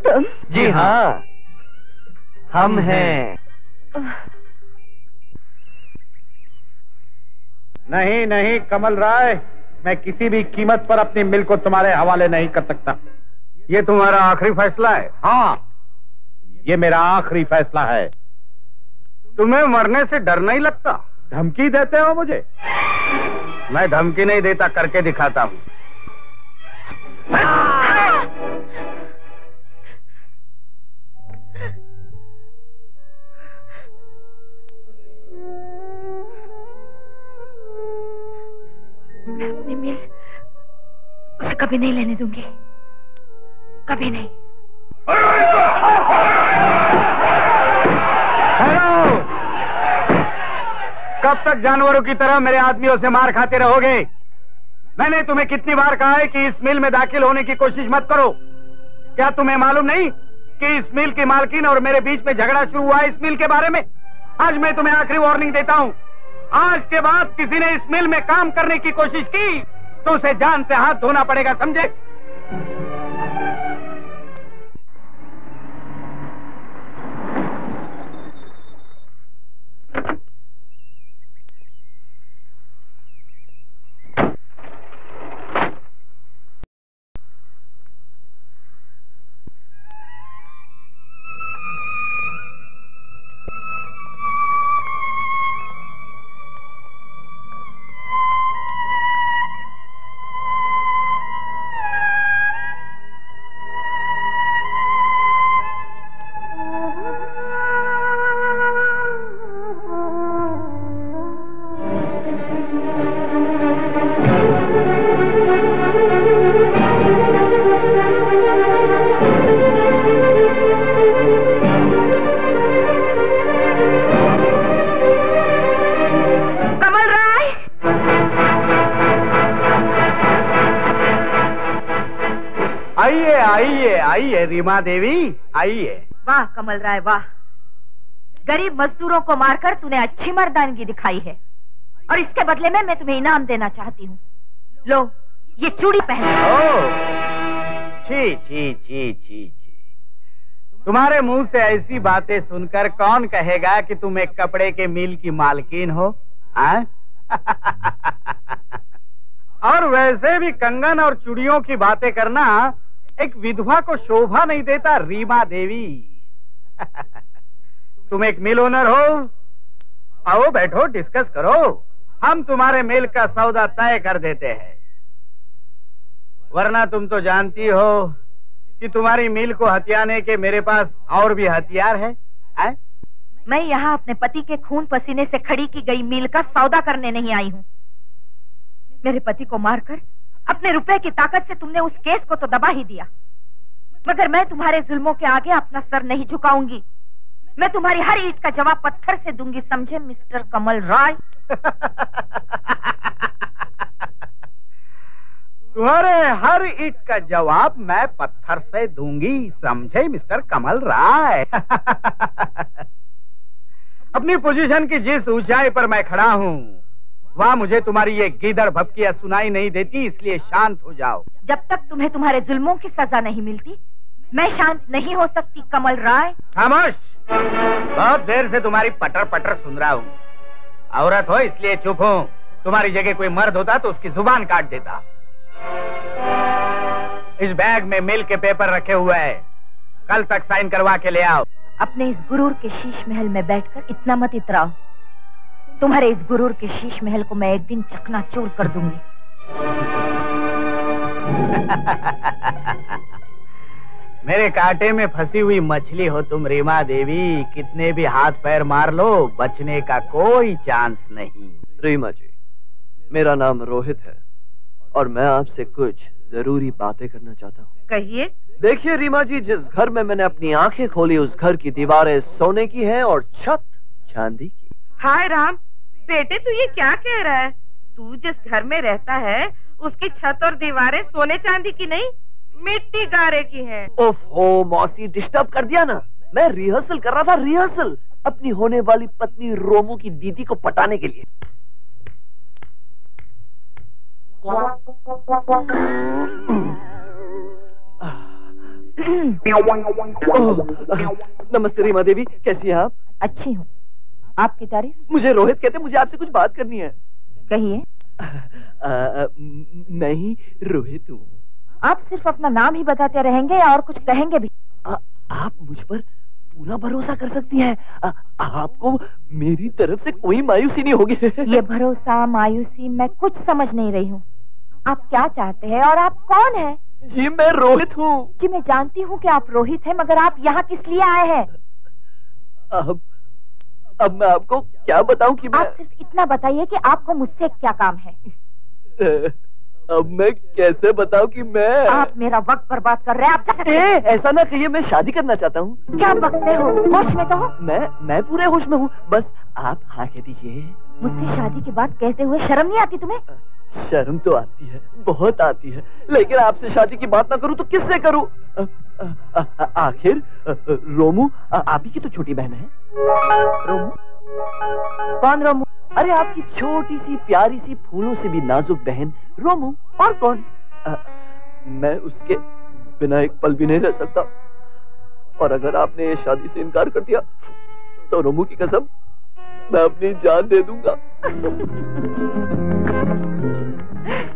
तुम? जी हाँ, हम हैं। नहीं नहीं कमल राय, मैं किसी भी कीमत पर अपनी मिल को तुम्हारे हवाले नहीं कर सकता। ये तुम्हारा आखिरी फैसला है? हाँ, ये मेरा आखिरी फैसला है। तुम्हें मरने से डर नहीं लगता? धमकी देते हो मुझे? मैं धमकी नहीं देता, करके दिखाता हूं। मैं अपनी मिल उसे कभी नहीं लेने दूंगी, कभी नहीं। हेलो! कब तक जानवरों की तरह मेरे आदमियों से मार खाते रहोगे? मैंने तुम्हें कितनी बार कहा है कि इस मिल में दाखिल होने की कोशिश मत करो। क्या तुम्हें मालूम नहीं कि इस मिल की मालकिन और मेरे बीच में झगड़ा शुरू हुआ है इस मिल के बारे में? आज मैं तुम्हें आखिरी वार्निंग देता हूं। आज के बाद किसी ने इस मिल में काम करने की कोशिश की तो उसे जान से हाथ धोना पड़ेगा, समझे? आइए रीमा देवी, आइए। वाह कमल राय वाह, गरीब मजदूरों को मारकर तूने अच्छी मर्दानगी दिखाई है और इसके बदले में मैं तुम्हें इनाम देना चाहती हूँ। लो ये चूड़ी पहन। छी छी छी छी छी, तुम्हारे मुंह से ऐसी बातें सुनकर कौन कहेगा कि तुम एक कपड़े के मिल की मालकिन हो? और वैसे भी कंगन और चूड़ियों की बातें करना एक विधवा को शोभा नहीं देता रीमा देवी। तुम एक मिल ओनर हो, आओ बैठो डिस्कस करो, हम तुम्हारे मिल का सौदा तय कर देते हैं। वरना तुम तो जानती हो कि तुम्हारी मिल को हथियाने के मेरे पास और भी हथियार है। मैं यहाँ अपने पति के खून पसीने से खड़ी की गई मिल का सौदा करने नहीं आई हूँ। मेरे पति को मारकर अपने रुपए की ताकत से तुमने उस केस को तो दबा ही दिया, मगर मैं तुम्हारे जुल्मों के आगे अपना सर नहीं झुकाऊंगी। मैं तुम्हारी हर ईंट का जवाब पत्थर से दूंगी, समझे मिस्टर कमल राय? तुम्हारे हर ईंट का जवाब मैं पत्थर से दूंगी, समझे मिस्टर कमल राय? अपनी पोजीशन की जिस ऊंचाई पर मैं खड़ा हूँ वहाँ मुझे तुम्हारी ये गीदड़ भपकियां सुनाई नहीं देती, इसलिए शांत हो जाओ। जब तक तुम्हें तुम्हारे जुल्मों की सजा नहीं मिलती मैं शांत नहीं हो सकती कमल राय। खामोश, बहुत देर से तुम्हारी पटर पटर सुन रहा हूँ। औरत हो इसलिए चुप हो, तुम्हारी जगह कोई मर्द होता तो उसकी जुबान काट देता। इस बैग में मिल के पेपर रखे हुए हैं, कल तक साइन करवा के ले आओ। अपने इस गुरूर के शीश महल में बैठकर इतना मत इतराओ। तुम्हारे इस गुरूर के शीश महल को मैं एक दिन चकनाचूर कर दूंगी। मेरे कांटे में फंसी हुई मछली हो तुम रीमा देवी, कितने भी हाथ पैर मार लो बचने का कोई चांस नहीं। रीमा जी, मेरा नाम रोहित है और मैं आपसे कुछ जरूरी बातें करना चाहता हूँ। कहिए। देखिए रीमा जी, जिस घर में मैंने अपनी आंखें खोली उस घर की दीवारें सोने की हैं और छत चांदी की। हाय राम, बेटे तू ये क्या कह रहा है? तू जिस घर में रहता है उसकी छत और दीवारें सोने चांदी की नहीं मिट्टी गारे की है। ओफो मौसी, डिस्टर्ब कर दिया ना। मैं रिहर्सल कर रहा था, रिहर्सल अपनी होने वाली पत्नी रोमू की दीदी को पटाने के लिए। नमस्ते रीमा देवी, कैसी हैं आप? अच्छी हूँ, आपकी तारीफ? मुझे रोहित कहते, मुझे आपसे कुछ बात करनी है। कहिए। मैं ही रोहित हूँ। आप सिर्फ अपना नाम ही बताते रहेंगे या और कुछ कहेंगे भी? आप मुझ पर पूरा भरोसा कर सकती हैं। आपको मेरी तरफ से कोई मायूसी नहीं होगी। ये भरोसा मायूसी मैं कुछ समझ नहीं रही हूँ। आप क्या चाहते हैं और आप कौन हैं? जी मैं रोहित हूँ। जी मैं जानती हूँ कि आप रोहित हैं, मगर आप यहाँ किस लिए आए हैं? अब मैं आपको क्या बताऊं कि आप सिर्फ इतना बताइए कि आपको मुझसे क्या काम है। अब मैं कैसे बताऊं कि मैं... आप मेरा वक्त बर्बाद कर रहे हैं। आप जा सकते हैं। ऐसा ना कहिए, मैं शादी करना चाहता हूँ। क्या बकते हो? होश में तो हो? मैं पूरे होश में हूँ, बस आप हाँ कह दीजिए। मुझसे शादी की बात कहते हुए शर्म नहीं आती तुम्हें? शर्म तो आती है, बहुत आती है, लेकिन आपसे शादी की बात ना करूं तो किससे करूं? आखिर रोमू आप ही की तो छोटी बहन है। रोमू? कौन रोमू? अरे आपकी छोटी सी प्यारी सी फूलों से भी नाजुक बहन रोमू, और कौन? मैं उसके बिना एक पल भी नहीं रह सकता, और अगर आपने ये शादी से इनकार कर दिया तो रोमू की कसम मैं अपनी जान दे दूंगा।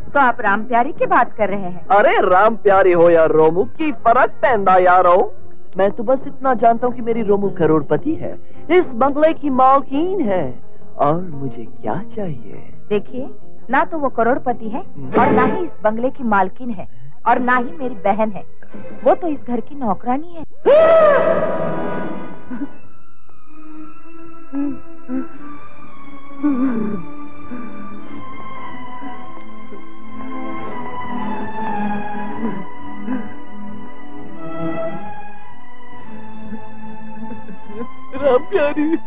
तो आप राम प्यारी की बात कर रहे हैं? अरे राम प्यारी हो या रोमू की फर्क पैदा यारो। मैं तो बस इतना जानता हूँ कि मेरी रोमू करोड़पति है, इस बंगले की मालकीन है, और मुझे क्या चाहिए? देखिए, ना तो वो करोड़पति है और ना ही इस बंगले की मालकिन है, और ना ही मेरी बहन है। वो तो इस घर की नौकरानी है। राम प्यारी,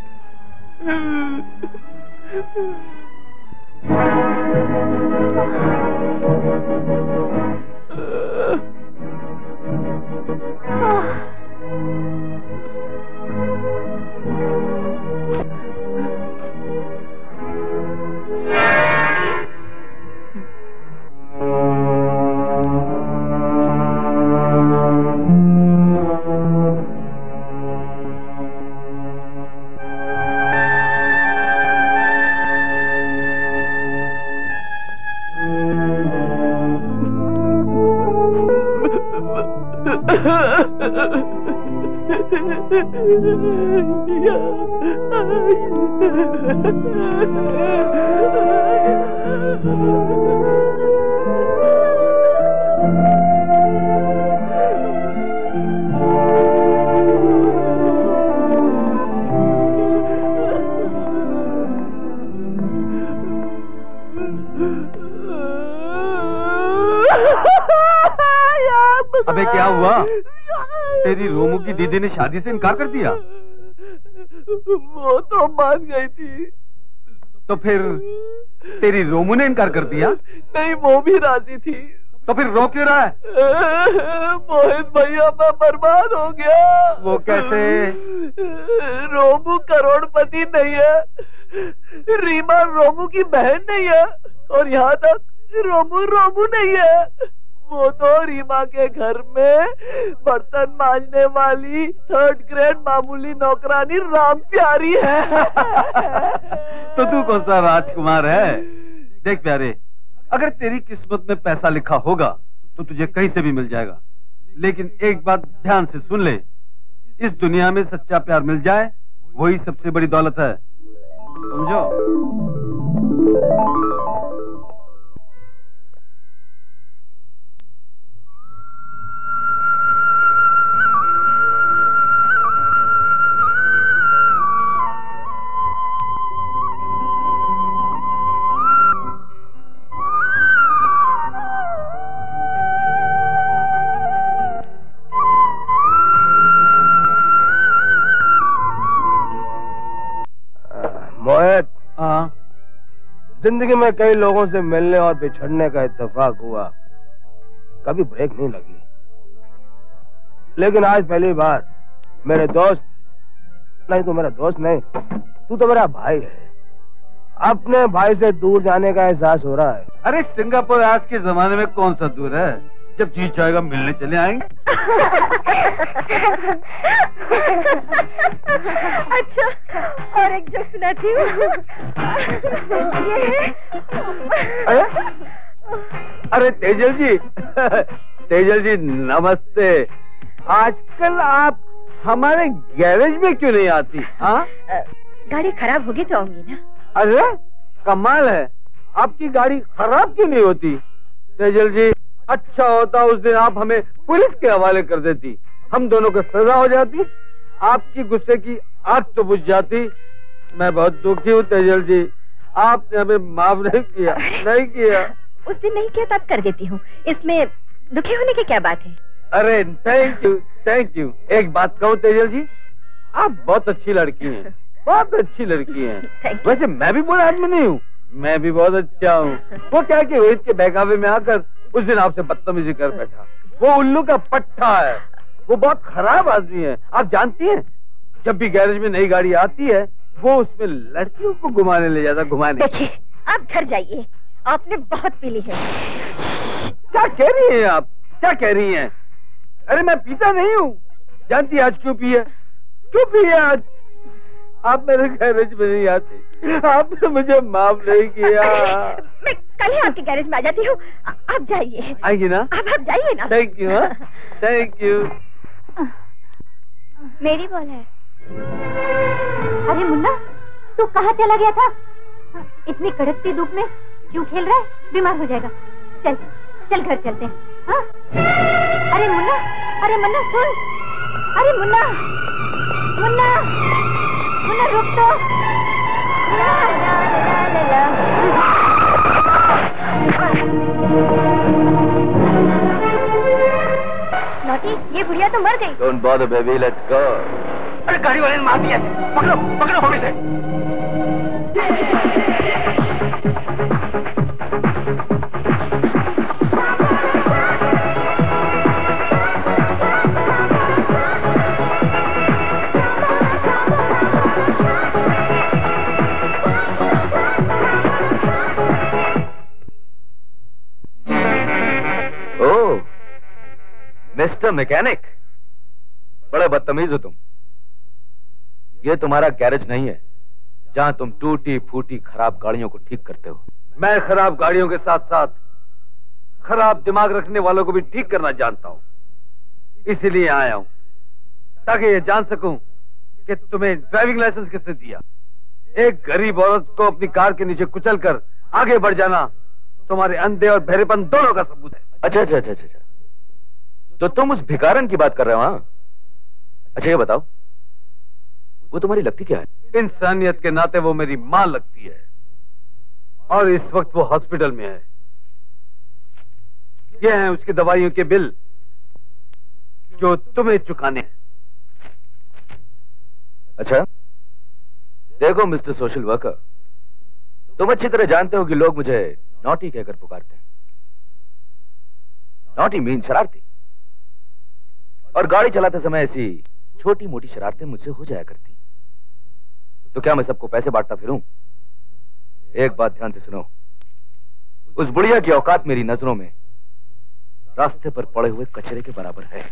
अबे क्या हुआ? तेरी रोमू की दीदी ने शादी से इनकार कर दिया? वो तो मान गई थी। तो फिर तेरी रोमू ने इनकार कर दिया? नहीं, वो भी राजी थी। तो फिर रो क्यों रहा है? मोहित भैया, मैं बर्बाद हो गया। वो कैसे? रोमू करोड़पति नहीं है, रीमा रोमू की बहन नहीं है, और यहाँ तक रोमू नहीं है। वो तो रीमा के घर में बर्तन मांजने वाली 3rd ग्रेड मामूली नौकरानी राम प्यारी है। तो तू कौन सा राजकुमार है? देख प्यारे, अगर तेरी किस्मत में पैसा लिखा होगा तो तुझे कहीं से भी मिल जाएगा, लेकिन एक बात ध्यान से सुन ले, इस दुनिया में सच्चा प्यार मिल जाए वही सबसे बड़ी दौलत है, समझो? मोहित, जिंदगी में कई लोगों से मिलने और बिछड़ने का इत्तेफाक हुआ, कभी ब्रेक नहीं लगी। लेकिन आज पहली बार मेरे दोस्त, नहीं तो मेरा दोस्त नहीं, तू तो मेरा भाई है, अपने भाई से दूर जाने का एहसास हो रहा है। अरे सिंगापुर आज के जमाने में कौन सा दूर है, जब जी चाहेगा मिलने चले आएंगे। अच्छा, और एक जोक सुनाती हूँ। अरे तेजल जी, तेजल जी नमस्ते। आजकल आप हमारे गैरेज में क्यों नहीं आती? हाँ, गाड़ी खराब होगी तो आऊंगी ना। अरे कमाल है, आपकी गाड़ी खराब क्यों नहीं होती? तेजल जी, अच्छा होता उस दिन आप हमें पुलिस के हवाले कर देती, हम दोनों को सजा हो जाती, आपकी गुस्से की आग तो बुझ जाती। मैं बहुत दुखी हूँ तेजल जी, आपने हमें माफ नहीं किया, नहीं किया। उस दिन नहीं किया तो अब कर देती हूँ, इसमें दुखी होने की क्या बात है? अरे थैंक यू, थैंक यू। एक बात कहूँ तेजल जी, आप बहुत अच्छी लड़की हैं, बहुत अच्छी लड़की हैं। वैसे मैं भी बुरा आदमी नहीं हूँ, मैं भी बहुत अच्छा हूँ। वो क्या कि रोहित के बहकावे में आकर उस दिन आपसे बदतमीजी कर बैठा, वो उल्लू का पट्टा है, वो बहुत खराब आदमी है। आप जानती हैं, जब भी गैरेज में नई गाड़ी आती है वो उसमें लड़कियों को घुमाने ले जाता, घुमाने। देखिए, आप घर जाइए, आपने बहुत पी ली है। क्या कह रही हैं आप, क्या कह रही हैं? अरे मैं पीता नहीं हूँ। जानती आज क्यों पी है? क्यों पी है आज? आप मेरे गैरेज में नहीं आते, आपने मुझे माफ नहीं किया। मैं कल ही आपके गैरेज में आ जाती हूँ, आप जाइए। आएंगी ना? आप जाइए ना। Thank you, thank you. मेरी बॉल है। अरे मुन्ना, तू कहाँ चला गया था? इतनी कड़कती धूप में क्यों खेल रहा है? बीमार हो जाएगा। चल चल घर चलते हैं। हाँ? अरे मुन्ना, अरे मुन्ना सुन, अरे मुन्ना, मुन्ना, मुन्ना रुक तो। ला, ला, ला, ला, ला। नोटी, ये बुढ़िया तो मर गई। Don't bother baby, let's go. अरे गाड़ी वाले ने मार दिया, पकड़ो पकड़ो होगी से। ओह, मिस्टर मैकेनिक, बड़े बदतमीज हो तुम। ये तुम्हारा गैरेज नहीं है जहां तुम टूटी फूटी खराब गाड़ियों को ठीक करते हो। मैं खराब गाड़ियों के साथ साथ खराब दिमाग रखने वालों को भी ठीक करना जानता हूं, इसीलिए आया हूं ताकि ये जान सकूं कि तुम्हें ड्राइविंग लाइसेंस किसने दिया। एक गरीब औरत को अपनी कार के नीचे कुचलकर आगे बढ़ जाना तुम्हारे अंधे और बहरेपन दोनों का सबूत है। अच्छा अच्छा अच्छा अच्छा, तो तुम उस भिखारन की बात कर रहे हो? हाँ, अच्छा ये बताओ, वो तुम्हारी लगती क्या है? इंसानियत के नाते वो मेरी मां लगती है, और इस वक्त वो हॉस्पिटल में है। ये हैं उसकी दवाइयों के बिल जो तुम्हें चुकाने हैं। अच्छा, देखो मिस्टर सोशल वर्कर, तुम अच्छी तरह जानते हो कि लोग मुझे नॉटी कहकर पुकारते हैं। नॉटी मीन शरारती, और गाड़ी चलाते समय ऐसी छोटी मोटी शरारतें मुझसे हो जाया करती। तो क्या मैं सबको पैसे बांटता फिरूं? एक बात ध्यान से सुनो, उस बुढ़िया की औकात मेरी नजरों में रास्ते पर पड़े हुए कचरे के बराबर है।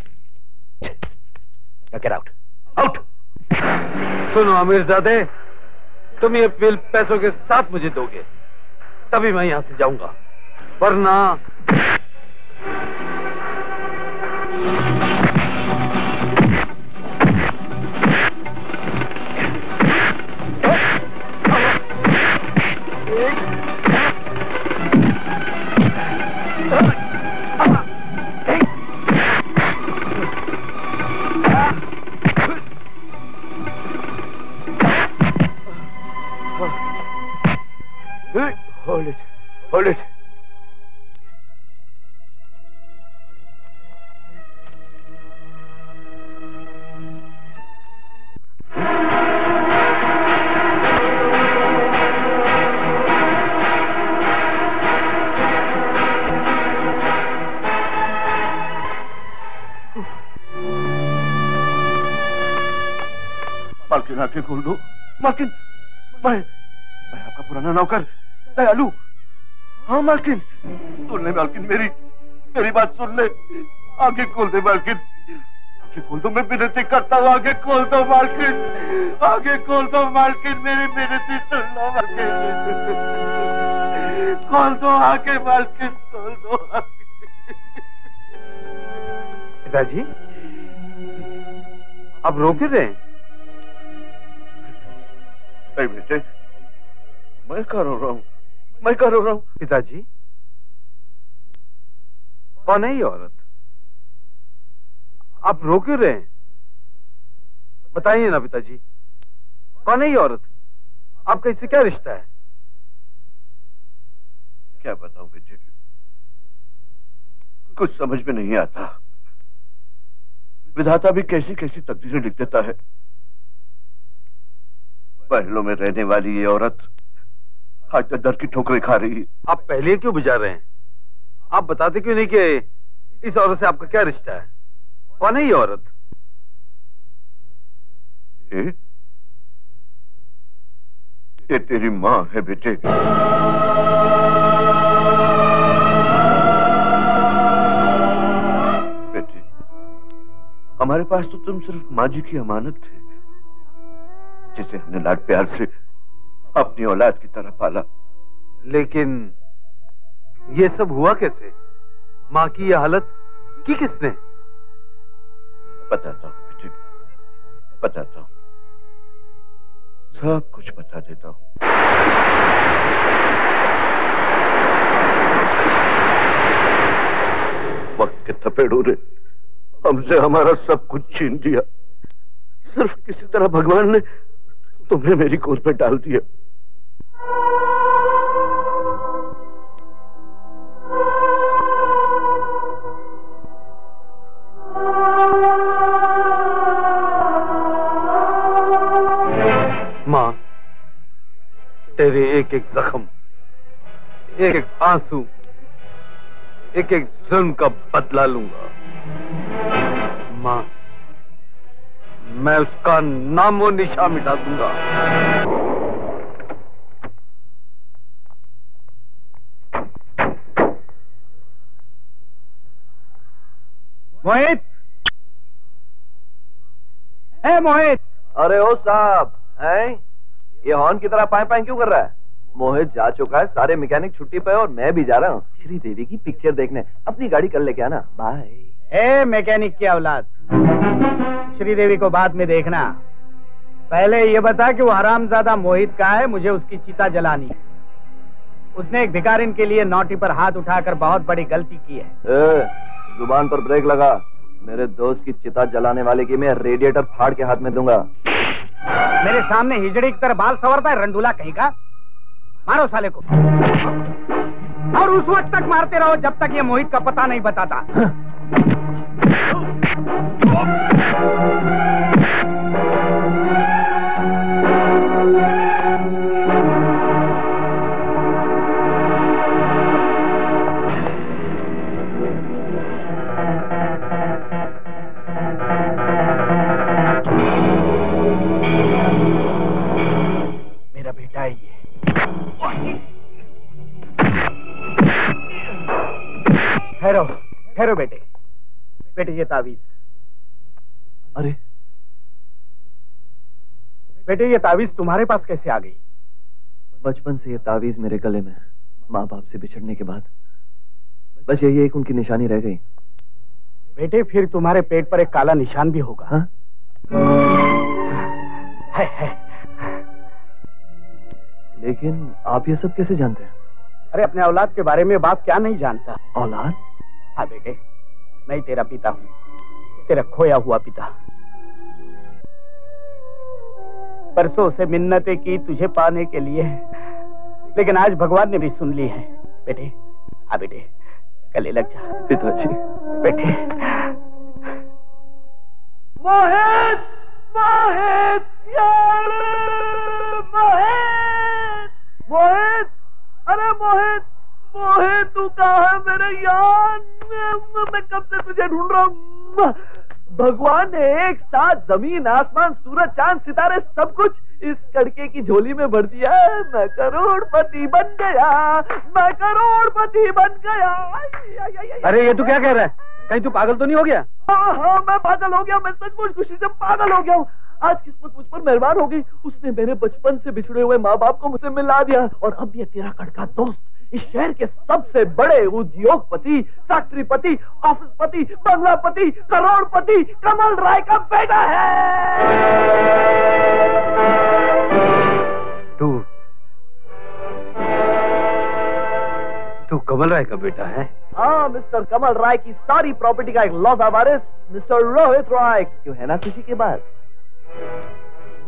Get out, out. सुनो अमीरजादे, तुम ये बिल पैसों के साथ मुझे दोगे, तभी मैं यहां से जाऊंगा, वरना Hold it. मालकिन आंखें खोल दो। मालकिन, मैं आपका पुराना नौकर दयालु। हाँ मालकिन, सुन ले मालकिन, मेरी बात सुन ले। आगे खोल दे मालकिन, आगे खोल दो, मैं विनती करता हूँ, आगे खोल दो मालकिन, आगे खोल दो मालकिन, मेरी विनती सुन लो मालकिन, खोल दो आगे मालकिन, खोल दो आगे। पिताजी, आप रो क्यों रहे हैं? नहीं बेटे, मैं क्या रो रहा हूँ, मैं क्या रो रहा हूँ? पिताजी, कौन है ये औरत? आप रो क्यों रहे हैं? बताइए ना पिताजी, कौन है ये औरत? आपका इससे क्या रिश्ता है? क्या बताऊं बेटे, कुछ समझ में नहीं आता। विधाता भी कैसी कैसी तकदीरें लिख देता है। महलों में रहने वाली ये औरत आज तक डर की ठोकरें खा रही है। आप पहले क्यों बुझा रहे हैं? आप बताते क्यों नहीं कि इस औरत से आपका क्या रिश्ता है? कौन है ये औरत? ये तेरी माँ है बेटे। बेटे, हमारे पास तो तुम सिर्फ माँ जी की अमानत थे, जिसे हमने लाड प्यार से अपनी औलाद की तरह पाला। लेकिन ये सब हुआ कैसे? माँ की यह हालत की किसने? बताता हूँ बेटे, बताता हूँ, सब कुछ बता देता हूँ। वक्त के थपेड़ों ने हमसे हमारा सब कुछ छीन दिया। सिर्फ किसी तरह भगवान ने तुम्हें मेरी गोद में डाल दिया। माँ, तेरे एक एक जख्म, एक एक आंसू, एक एक जुल्म का बदला लूंगा। माँ, मैं उसका नामो निशान मिटा दूंगा। मोहित, ए मोहित। अरे ओ साहब, हैं? ये हॉर्न की तरह पाए पाए क्यों कर रहा है? मोहित जा चुका है, सारे मैकेनिक छुट्टी पे और मैं भी जा रहा हूँ श्रीदेवी की पिक्चर देखने। अपनी गाड़ी कल लेके आना। बाय। ए मैकेनिक की औलाद, श्रीदेवी को बाद में देखना, पहले ये बता कि वो हरामजादा मोहित का है, मुझे उसकी चिता जलानी है। उसने एक भिखारिन के लिए नौटी पर हाथ उठाकर बहुत बड़ी गलती की है। जुबान पर ब्रेक लगा। मेरे दोस्त की चिता जलाने वाले की मैं रेडिएटर फाड़ के हाथ में दूंगा। मेरे सामने हिजड़ी की तरह बाल संवरता है रंडूला कहीं का। मारो साले को, और उस वक्त तक मारते रहो जब तक ये मोहित का पता नहीं बताता। मेरा बेटा ही है। ठहरो ठहरो बेटे, बेटे ये तावीज। अरे बेटे ये तावीज तुम्हारे पास कैसे आ गई? बचपन से ये तावीज मेरे गले में, माँ बाप से बिछड़ने के बाद बस यही एक उनकी निशानी रह गई। बेटे फिर तुम्हारे पेट पर एक काला निशान भी होगा। हाँ? है। लेकिन आप ये सब कैसे जानते हैं? अरे अपने औलाद के बारे में बाप क्या नहीं जानता? औलाद? हाँ बेटे, मैं तेरा पिता हूँ, तेरा खोया हुआ पिता। परसों से मिन्नतें की तुझे पाने के लिए, लेकिन आज भगवान ने भी सुन ली है। बेटे आ बेटे, गले लग जा। पिताजी। बेटे। मोहित, मोहित, मोहित, मोहित, अरे मोहित, मोहित तू कहाँ है मेरे यार? मैं कब से तुझे ढूंढ रहा हूँ। भगवान ने एक साथ जमीन आसमान सूरज चांद सितारे सब कुछ इस कड़के की झोली में भर दिया। मैं करोड़पति बन गया, मैं करोड़पति बन गया। अरे ये तू क्या कह रहा है? कहीं तू पागल तो नहीं हो गया? हाँ, मैं पागल हो गया। मैं सचमुच खुशी से पागल हो गया हूँ। आज किस्मत मुझ पर मेहरबान हो गई। उसने मेरे बचपन से बिछड़े हुए माँ बाप को मुझसे मिला दिया और अब ये तेरा कड़का दोस्त इस शहर के सबसे बड़े उद्योगपति, फैक्ट्रीपति, ऑफिसपति, बंगलापति, करोड़पति कमल राय का बेटा है। तू कमल राय का बेटा है? हाँ, मिस्टर कमल राय की सारी प्रॉपर्टी का एक लौता वारिस मिस्टर रोहित राय। क्यों, है ना खुशी की बात?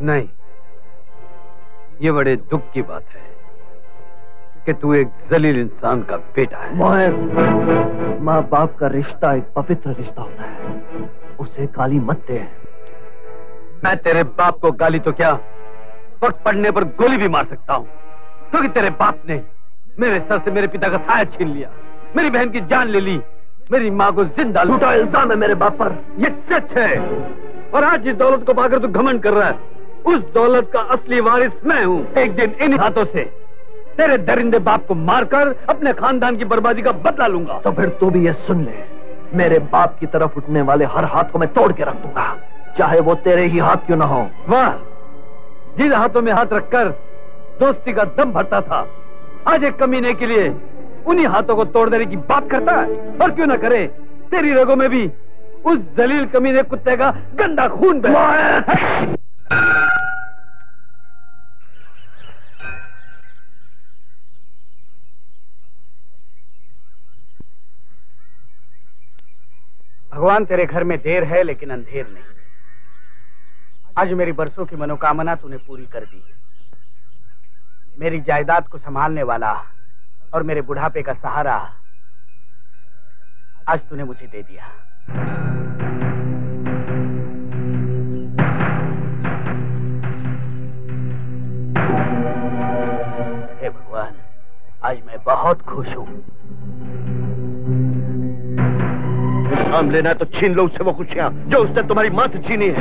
नहीं, ये बड़े दुख की बात है कि तू एक जलील इंसान का बेटा है। मोहित, माँ बाप का रिश्ता एक पवित्र रिश्ता होता है, उसे गाली मत दे। मैं तेरे बाप को गाली तो क्या, वक्त पड़ने पर गोली भी मार सकता हूँ, क्योंकि तेरे बाप ने मेरे सर से मेरे पिता का साया छीन लिया, मेरी बहन की जान ले ली, मेरी माँ को जिंदा लूटा। इल्जाम है मेरे बाप पर। ये सच है। और आज इस दौलत को पाकर तू घमंड कर रहा है। उस दौलत का असली वारिस मैं हूँ। एक दिन इन हाथों से तेरे दरिंदे बाप को मारकर अपने खानदान की बर्बादी का बदला लूंगा। तो फिर तू भी ये सुन ले, मेरे बाप की तरफ उठने वाले हर हाथ को मैं तोड़ के रख दूंगा, चाहे वो तेरे ही हाथ क्यों ना हो। वाह, जिन हाथों में हाथ रखकर दोस्ती का दम भरता था, आज एक कमीने के लिए उन्हीं हाथों को तोड़ देने की बात करता है। और क्यों ना करे, तेरी रगों में भी उस जलील कमीने कुत्ते का गंदा खून बह रहा है। भगवान, तेरे घर में देर है लेकिन अंधेर नहीं। आज मेरी बरसों की मनोकामना तूने पूरी कर दी। मेरी जायदाद को संभालने वाला और मेरे बुढ़ापे का सहारा आज तूने मुझे दे दिया। हे भगवान, आज मैं बहुत खुश हूं। नाम लेना है तो छीन लो उससे वो खुशियां जो उसने तुम्हारी माँ से छीनी है।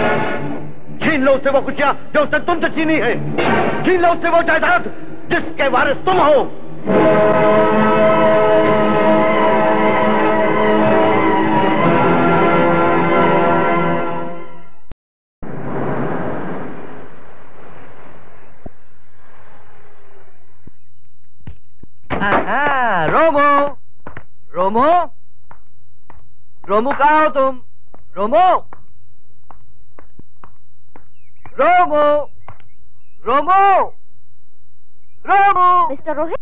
छीन लो उससे वो खुशियां जो उसने तुमसे छीनी है। छीन लो उससे वो जायदाद जिसके वारिस तुम हो। रोमो, रोमो, रोमो, कहाँ हो तुम? रोमो, रोमो, रोमो, रोमो। मिस्टर रोहित,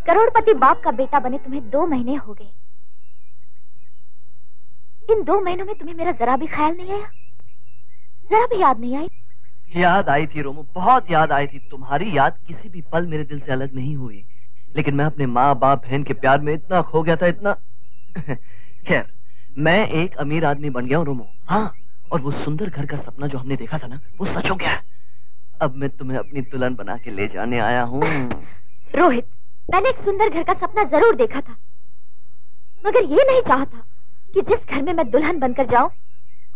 करोड़पति बाप का बेटा बने तुम्हें 2 महीने हो गए। इन 2 महीनों में तुम्हें मेरा जरा भी ख्याल नहीं आया, जरा भी याद नहीं आई? याद आई थी रोमो, बहुत याद आई थी। तुम्हारी याद किसी भी पल मेरे दिल से अलग नहीं हुई, लेकिन मैं अपने माँ बाप बहन के प्यार में इतना खो गया था, इतना। खैर, मैं एक अमीर आदमी बन गया हूँ रोमो। हाँ, और वो सुंदर घर का सपना जो हमने देखा था ना, वो सच हो गया। अब मैं तुम्हें अपनी दुल्हन बना के ले जाने आया हूँ। रोहित, मैंने एक सुंदर घर का सपना जरूर देखा था, मगर ये नहीं चाहा था कि जिस घर में मैं दुल्हन बनकर जाऊं,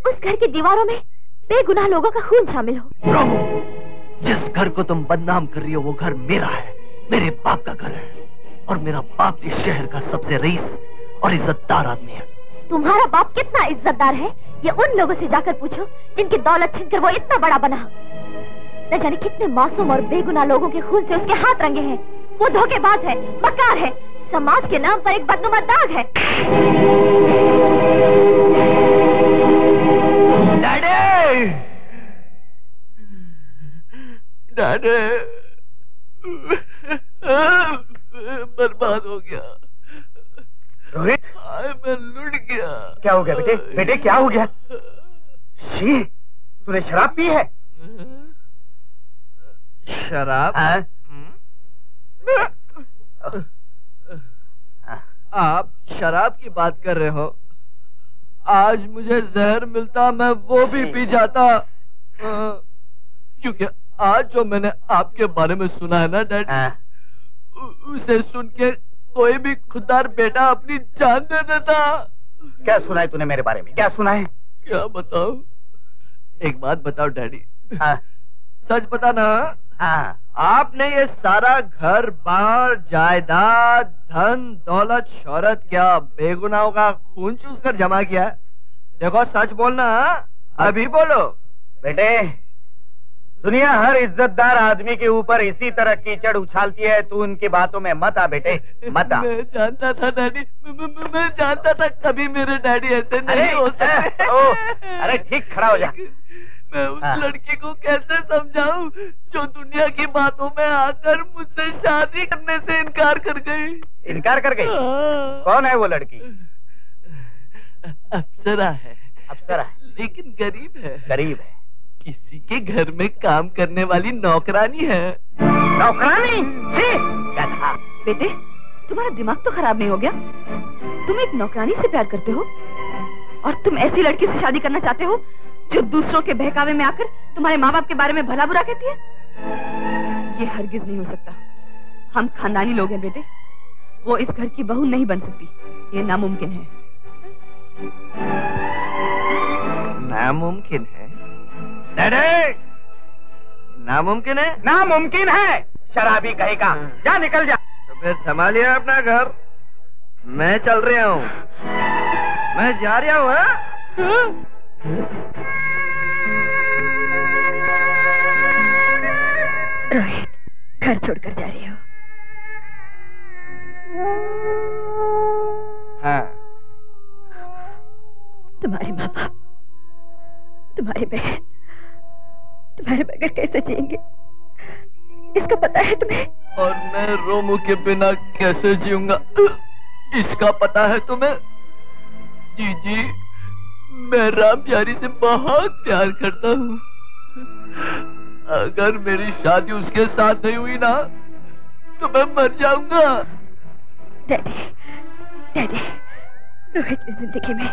उस घर की दीवारों में बेगुनाह लोगों का खून शामिल हो। रोमो, जिस घर को तुम बदनाम कर रही हो वो घर मेरा है, मेरे बाप का घर है, और मेरा बाप इस शहर का सबसे रईस और इज्जतदार आदमी है। तुम्हारा बाप कितना इज्जतदार है ये उन लोगों से जाकर पूछो जिनकी दौलत छीनकर वो इतना बड़ा बना। न जाने कितने मासूम और बेगुनाह लोगों के खून से उसके हाथ रंगे हैं। वो धोखेबाज है, मक्कार है, समाज के नाम पर एक बदनुमा दाग है। डैडी, डैडी, बर्बाद हो गया। रोहित, मैं लुट गया। क्या हो गया बेटे? बेटे क्या हो गया? शी, तूने शराब पी है? शराब? आप शराब की बात कर रहे हो? आज मुझे जहर मिलता मैं वो भी पी जाता, क्योंकि आज जो मैंने आपके बारे में सुना है ना डैडी, उसे सुन के कोई भी खुददार बेटा अपनी जान दे देता। क्या सुना है तूने मेरे बारे में? क्या सुना है? क्या बताऊं? एक बात बताओ डैडी। हाँ। सच बता ना। हाँ। आपने ये सारा घर बार जायदाद धन दौलत शोहरत क्या बेगुनाहों का खून चूस कर जमा किया? देखो सच बोलना, अभी बोलो। बेटे, दुनिया हर इज्जतदार आदमी के ऊपर इसी तरह कीचड़ उछालती है, तू उनकी बातों में मत आ बेटे, मत आ। मैं जानता था डैडी, मैं जानता था कभी मेरे डैडी ऐसे नहीं हो सकते। अरे ठीक खड़ा हो जा। मैं उस लड़की को कैसे समझाऊं जो दुनिया की बातों में आकर मुझसे शादी करने से इनकार कर गई। इनकार कर गई? कौन है वो लड़की? अप्सरा है। अप्सरा है? लेकिन गरीब है। गरीब है? किसी के घर में काम करने वाली नौकरानी है। नौकरानी? बेटे, तुम्हारा दिमाग तो खराब नहीं हो गया? तुम एक नौकरानी से प्यार करते हो और तुम ऐसी लड़की से शादी करना चाहते हो जो दूसरों के बहकावे में आकर तुम्हारे माँ बाप के बारे में भला बुरा कहती है? ये हरगिज नहीं हो सकता। हम खानदानी लोग हैं बेटे, वो इस घर की बहू नहीं बन सकती, ये नामुमकिन है। नामुमकिन है? डैडी, नामुमकिन है? नामुमकिन है, शराबी कहेगा। जा निकल जा। तो फिर संभालिए अपना घर, मैं चल रहा हूँ, मैं जा रहा हूँ। रोहित, घर छोड़कर जा रहे हो? हाँ। तुम्हारे माँ बाप, तुम्हारी बहन, तुम्हारे बगैर कैसे जिएंगे, इसका पता है तुम्हें? और मैं रोमू के बिना कैसे जीऊंगा, इसका पता है तुम्हें? जी, मैं राम प्यारी से बहुत प्यार करता हूँ। अगर मेरी शादी उसके साथ नहीं हुई ना, तो मैं मर जाऊंगा। डैडी, रोहित ने जिंदगी में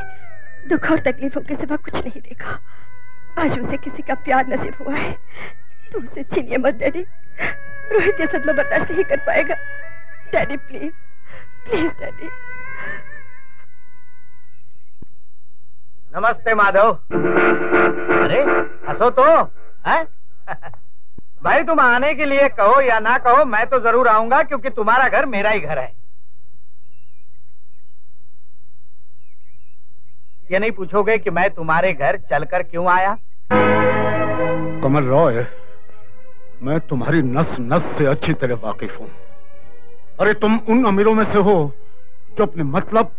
दुख और तकलीफों के सिवा कुछ नहीं देखा। आज उसे किसी का प्यार नसीब हुआ है, तो उसे छीनिए मत डैडी। रोहित ये सदमा बर्दाश्त नहीं कर पाएगा। Daddy please, please daddy. नमस्ते माधव। अरे हंसो तो है? भाई तुम आने के लिए कहो या ना कहो, मैं तो जरूर आऊंगा, क्योंकि तुम्हारा घर मेरा ही घर है। ये नहीं पूछोगे कि मैं तुम्हारे घर चलकर क्यों आया? कमल रॉय, मैं तुम्हारी नस नस से अच्छी तरह वाकिफ हूं। अरे तुम उन अमीरों में से हो जो अपने मतलब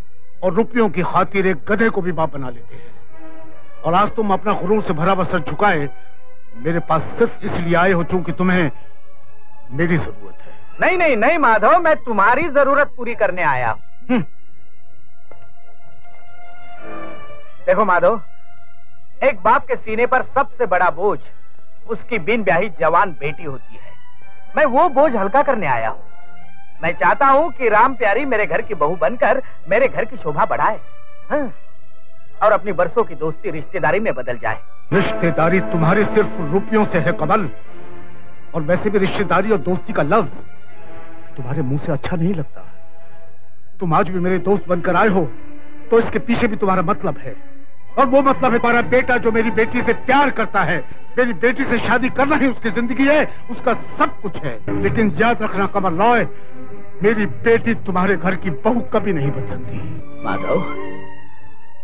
और रुपयों की खातिर एक गधे को भी बाप बना लेते हैं, और आज तुम अपना गुरूर से भरा हुआ सर झुकाए मेरे पास सिर्फ इसलिए आए हो चूंकि तुम्हें मेरी जरूरत है। नहीं माधव, मैं तुम्हारी जरूरत पूरी करने आया हूं। देखो माधव, एक बाप के सीने पर सबसे बड़ा बोझ उसकी बिन ब्याही जवान बेटी होती है। मैं वो बोझ हल्का करने आया हूं। मैं चाहता हूं कि राम प्यारी मेरे घर की बहू बनकर मेरे घर की शोभा बढ़ाए, हाँ? और अपनी बरसों की दोस्ती रिश्तेदारी में बदल जाए। रिश्तेदारी तुम्हारी सिर्फ रुपयों से है कमल, और वैसे भी रिश्तेदारी और दोस्ती का लफ्ज तुम्हारे मुंह से अच्छा नहीं लगता। तुम आज भी मेरे दोस्त बनकर आए हो तो इसके पीछे भी तुम्हारा मतलब है, और वो मतलब है तुम्हारा बेटा जो मेरी बेटी से प्यार करता है। मेरी बेटी से शादी करना ही उसकी जिंदगी है, उसका सब कुछ है। लेकिन याद रखना कमल रॉय, मेरी बेटी तुम्हारे घर की बहू कभी नहीं बन सकती।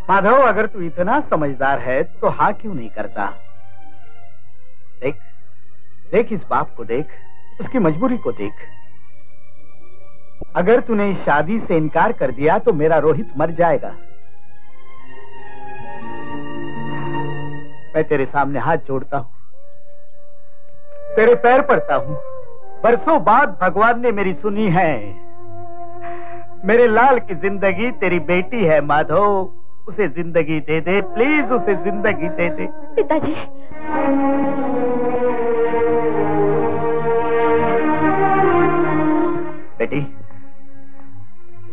माधव, अगर तू इतना समझदार है तो हाँ क्यों नहीं करता? देख इस बाप को, देख उसकी मजबूरी को देख। अगर तूने इस शादी से इनकार कर दिया तो मेरा रोहित मर जाएगा। मैं तेरे सामने हाथ जोड़ता हूं, तेरे पैर पड़ता हूं। बरसों बाद भगवान ने मेरी सुनी है। मेरे लाल की जिंदगी तेरी बेटी है माधव, उसे जिंदगी दे दे, प्लीज उसे जिंदगी दे दे। पिताजी,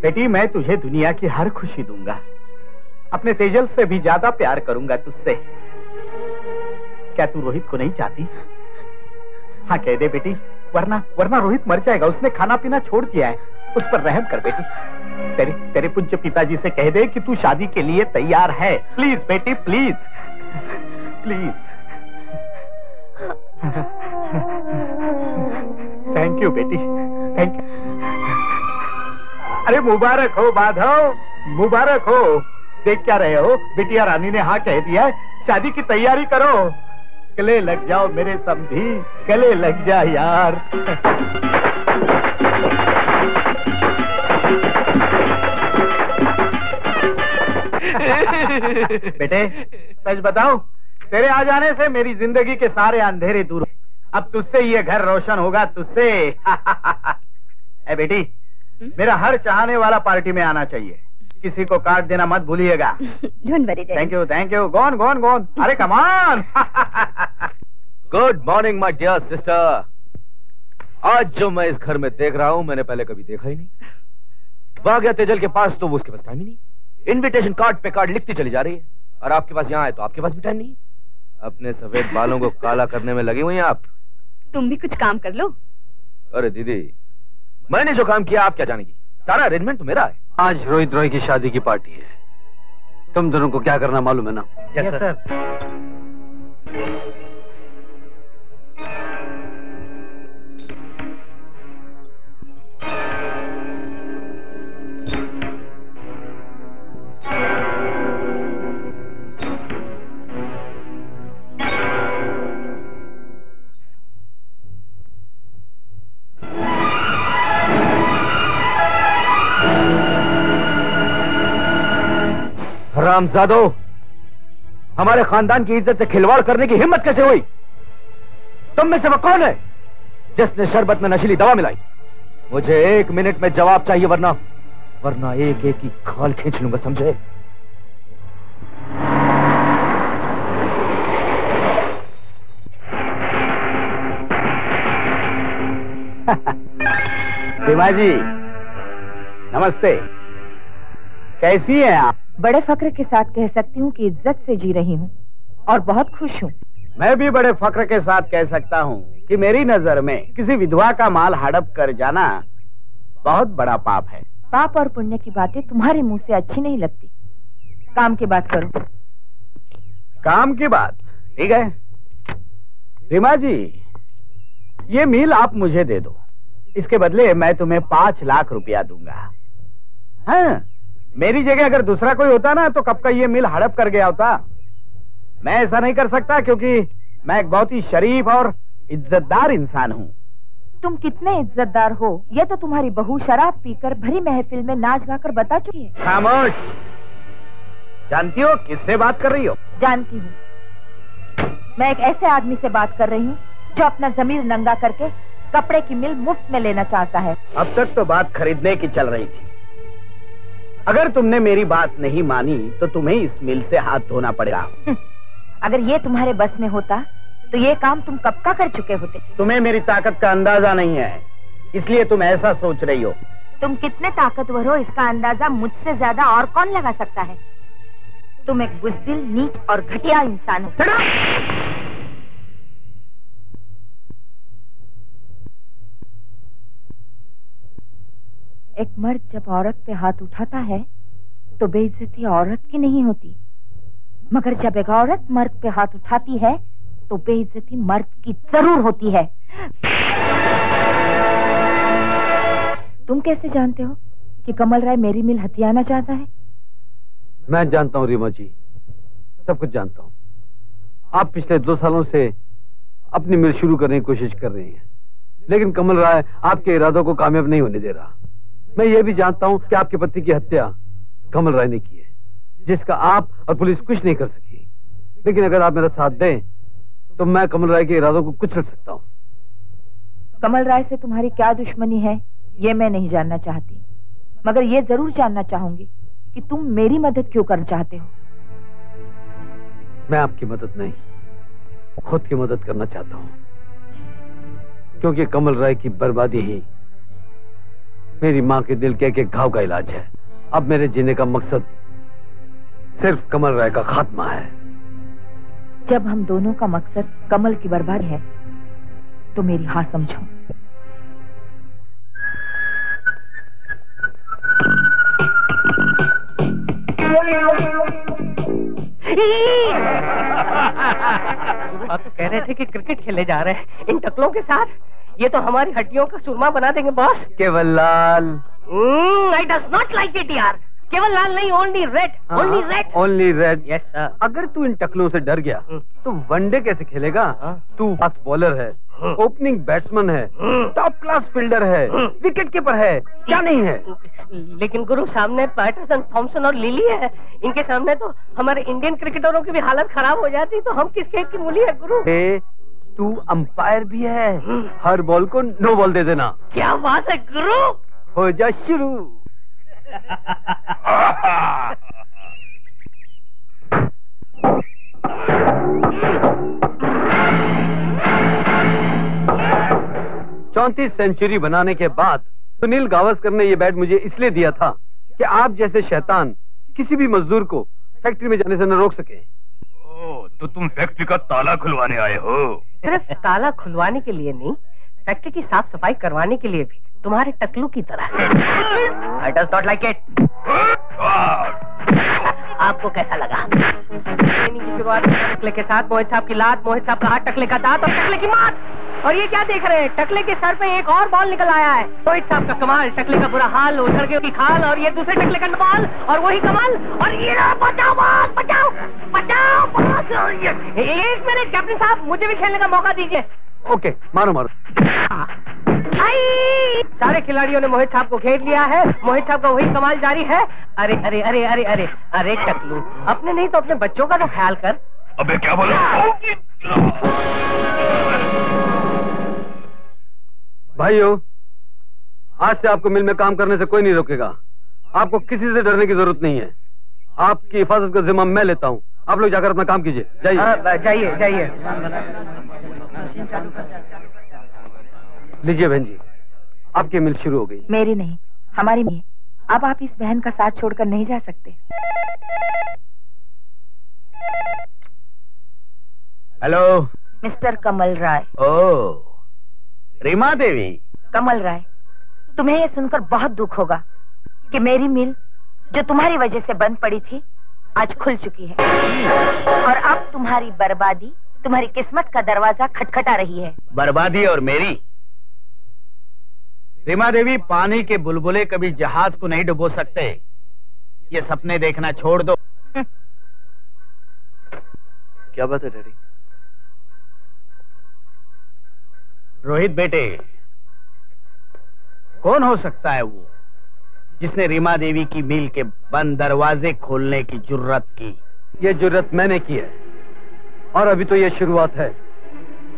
बेटी मैं तुझे दुनिया की हर खुशी दूंगा, अपने तेजल से भी ज्यादा प्यार करूंगा तुझसे। क्या तू रोहित को नहीं चाहती? हाँ कह दे बेटी, वरना रोहित मर जाएगा। उसने खाना पीना छोड़ दिया है। उस पर रहम कर बेटी। तेरे तेरे पूज्य पिताजी से कह दे कि तू शादी के लिए तैयार है। प्लीज बेटी, प्लीज प्लीज। थैंक यू बेटी, थैंक यू। अरे मुबारक हो माधव, मुबारक हो। देख क्या रहे हो, बिटिया रानी ने हाँ कह दिया, शादी की तैयारी करो। गले लग जाओ मेरे समधी, गले लग जा यार। बेटे सच बताओ, तेरे आ जाने से मेरी जिंदगी के सारे अंधेरे दूर हो। अब तुझसे ये घर रोशन होगा, तुझसे। ए बेटी, मेरा हर चाहने वाला पार्टी में आना चाहिए। किसी को कार्ड देना मत भूलिएगा। Don't worry. Thank you, thank you. Gone gone gone. अरे come on. Good morning my dear sister. आज जो मैं इस घर में देख रहा हूं मैंने पहले कभी देखा ही नहीं। भाग्य तेजल के पास तो वो उसके पास टाइम ही नहीं। इनविटेशन कार्ड पे कार्ड लिखती चली जा रही है, और आपके पास यहाँ है तो आपके पास भी टाइम नहीं। अपने सफेद बालों को काला करने में लगी हुई हैं आप। तुम भी कुछ काम कर लो। अरे दीदी, मैंने जो काम किया आप क्या जानेगी, सारा अरेंजमेंट तो मेरा है। आज रोहित रॉय की शादी की पार्टी है, तुम दोनों को क्या करना मालूम है ना? Yes sir. हरामजादो, हमारे खानदान की इज्जत से खिलवाड़ करने की हिम्मत कैसे हुई? तुम में से वो कौन है जिसने शरबत में नशीली दवा मिलाई? मुझे 1 मिनट में जवाब चाहिए, वरना एक एक की खाल खींच लूंगा, समझे? सीमा जी नमस्ते, कैसी हैं आप? बड़े फक्र के साथ कह सकती हूँ कि इज्जत से जी रही हूँ और बहुत खुश हूँ। मैं भी बड़े फक्र के साथ कह सकता हूँ कि मेरी नजर में किसी विधवा का माल हड़प कर जाना बहुत बड़ा पाप है। पाप और पुण्य की बातें तुम्हारे मुंह से अच्छी नहीं लगती। काम की बात करो। काम की बात? ठीक है रीमा जी, ये मील आप मुझे दे दो, इसके बदले मैं तुम्हें 5 लाख रुपया दूंगा। हाँ, मेरी जगह अगर दूसरा कोई होता ना तो कब का ये मिल हड़प कर गया होता। मैं ऐसा नहीं कर सकता क्योंकि मैं एक बहुत ही शरीफ और इज्जतदार इंसान हूँ। तुम कितने इज्जतदार हो ये तो तुम्हारी बहू शराब पीकर भरी महफिल में नाच गाकर बता चुकी है। खामोश। जानती हो किससे बात कर रही हो? जानती हूँ, मैं एक ऐसे आदमी से बात कर रही हूँ जो अपना जमीर नंगा करके कपड़े की मिल मुफ्त में लेना चाहता है। अब तक तो बात खरीदने की चल रही थी। अगर तुमने मेरी बात नहीं मानी तो तुम्हें इस मिल से हाथ धोना पड़ेगा। अगर ये तुम्हारे बस में होता तो ये काम तुम कब का कर चुके होते। तुम्हें मेरी ताकत का अंदाजा नहीं है, इसलिए तुम ऐसा सोच रही हो। तुम कितने ताकतवर हो इसका अंदाजा मुझसे ज्यादा और कौन लगा सकता है। तुम एक बुज़दिल, नीच और घटिया इंसान हो। एक मर्द जब औरत पे हाथ उठाता है तो बेइज्जती औरत की नहीं होती, मगर जब एक औरत मर्द पे हाथ उठाती है तो बेइज्जती मर्द की जरूर होती है। तुम कैसे जानते हो कि कमल राय मेरी मिल हथियाना चाहता है? मैं जानता हूँ रीमा जी, सब कुछ जानता हूँ। आप पिछले 2 सालों से अपनी मिल शुरू करने की कोशिश कर रही हैं, लेकिन कमल राय आपके इरादों को कामयाब नहीं होने दे रहा। मैं ये भी जानता हूं कि आपके पति की हत्या कमल राय ने की है, जिसका आप और पुलिस कुछ नहीं कर सकी। लेकिन अगर आप मेरा साथ दें तो मैं कमल राय के इरादों को कुचल सकता हूं। कमल राय से तुम्हारी क्या दुश्मनी है ये मैं नहीं जानना चाहती, मगर ये जरूर जानना चाहूंगी कि तुम मेरी मदद क्यों करना चाहते हो। मैं आपकी मदद नहीं, खुद की मदद करना चाहता हूं, क्योंकि कमल राय की बर्बादी ही मेरी मां के दिल के एक घाव का इलाज है। अब मेरे जीने का मकसद सिर्फ कमल राय का खात्मा है। जब हम दोनों का मकसद कमल की बर्बादी है तो मेरी हाँ समझो। आप तो कह रहे थे कि क्रिकेट खेलने जा रहे हैं इन टकलों के साथ। ये तो हमारी हड्डियों का सुरमा बना देंगे बॉस। केवललाल, I does not like it यार। केवललाल नहीं, only red, only red, only red. Yes sir. अगर तू इन टकलों से डर गया तो वनडे कैसे खेलेगा? तू फास्ट बॉलर है, ओपनिंग बैट्समैन है, टॉप क्लास फील्डर है, विकेट कीपर है, क्या नहीं है? लेकिन गुरु सामने पैटरसन, थॉमसन और लिली है। इनके सामने तो हमारे इंडियन क्रिकेटरों की भी हालत खराब हो जाती। तो हम किस खेत की मूली है गुरु? तू अंपायर भी है, हर बॉल को नो बॉल दे देना। क्या बात है गुरु। हो जा शुरू। चौंतीस सेंचुरी बनाने के बाद सुनील गावस्कर ने यह बैट मुझे इसलिए दिया था कि आप जैसे शैतान किसी भी मजदूर को फैक्ट्री में जाने से न रोक सके। तो तुम फैक्ट्री का ताला खुलवाने आए हो? सिर्फ ताला खुलवाने के लिए नहीं, फैक्ट्री की साफ सफाई करवाने के लिए भी, तुम्हारे टकलू की तरह। I does not like it। आपको कैसा लगा? ट्रेनिंग की शुरुआत टकले के साथ, मोहित साहब की लात, मोहित साहब का हाथ, टकले का दांत और टकले की मात। और ये क्या देख रहे हैं? टकले के सर पे एक और बॉल निकल आया है। मोहित साहब का कमाल, टकले का बुरा हाल, उधर के की खाल, और ये दूसरे टकले का बॉल और वही कमाल। और ये बचाओ बॉल, बचाओ बचाओ बॉल। एक मिनट कैप्टन साहब, मुझे भी खेलने का मौका दीजिए। ओके, मारो मारो। सारे खिलाड़ियों ने मोहित साहब को घेर लिया है। मोहित साहब का वही कमाल जारी है। अरे अरे अरे अरे अरे अरे टकलू, अपने नहीं तो अपने बच्चों का तो ख्याल कर। अबे क्या बोला? भाइयों, आज से आपको मिल में काम करने से कोई नहीं रोकेगा। आपको किसी से डरने की जरूरत नहीं है। आपकी हिफाजत का जिम्मा मैं लेता हूँ। आप लोग जाकर अपना काम कीजिए। जाइए जाइए जाइए। लीजिए बहन जी, आपकी मिल शुरू हो गई। मेरी नहीं, हमारी मिल। अब आप इस बहन का साथ छोड़कर नहीं जा सकते। हेलो मिस्टर कमल राय। ओ, रीमा देवी। कमल राय, तुम्हें यह सुनकर बहुत दुख होगा कि मेरी मिल जो तुम्हारी वजह से बंद पड़ी थी आज खुल चुकी है। और अब तुम्हारी बर्बादी तुम्हारी किस्मत का दरवाजा खटखटा रही है। बर्बादी और मेरी? रीमा देवी, पानी के बुलबुले कभी जहाज को नहीं डुबो सकते। ये सपने देखना छोड़ दो। क्या बात है डैडी? रोहित बेटे, कौन हो सकता है वो जिसने रीमा देवी की मिल के बंद दरवाजे खोलने की जुर्रत की? ये जुर्रत मैंने की है, और अभी तो ये शुरुआत है।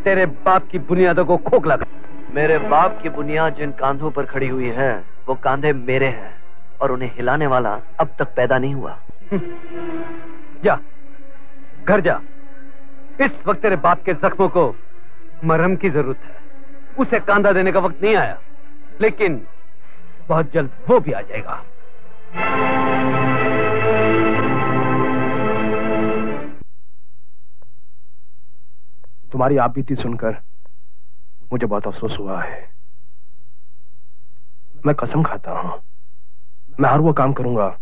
तेरे बाप की बुनियादों को खोखला कर। मेरे बाप की बुनियाद जिन कांधों पर खड़ी हुई है वो कांधे मेरे हैं, और उन्हें हिलाने वाला अब तक पैदा नहीं हुआ। जा, घर जा। इस वक्त तेरे बाप के जख्मों को मरहम की जरूरत है। उसे कांधा देने का वक्त नहीं आया, लेकिन बहुत जल्द वो भी आ जाएगा। तुम्हारी आप बीती सुनकर मुझे बहुत अफसोस हुआ है। मैं कसम खाता हूं, मैं हर वो काम करूंगा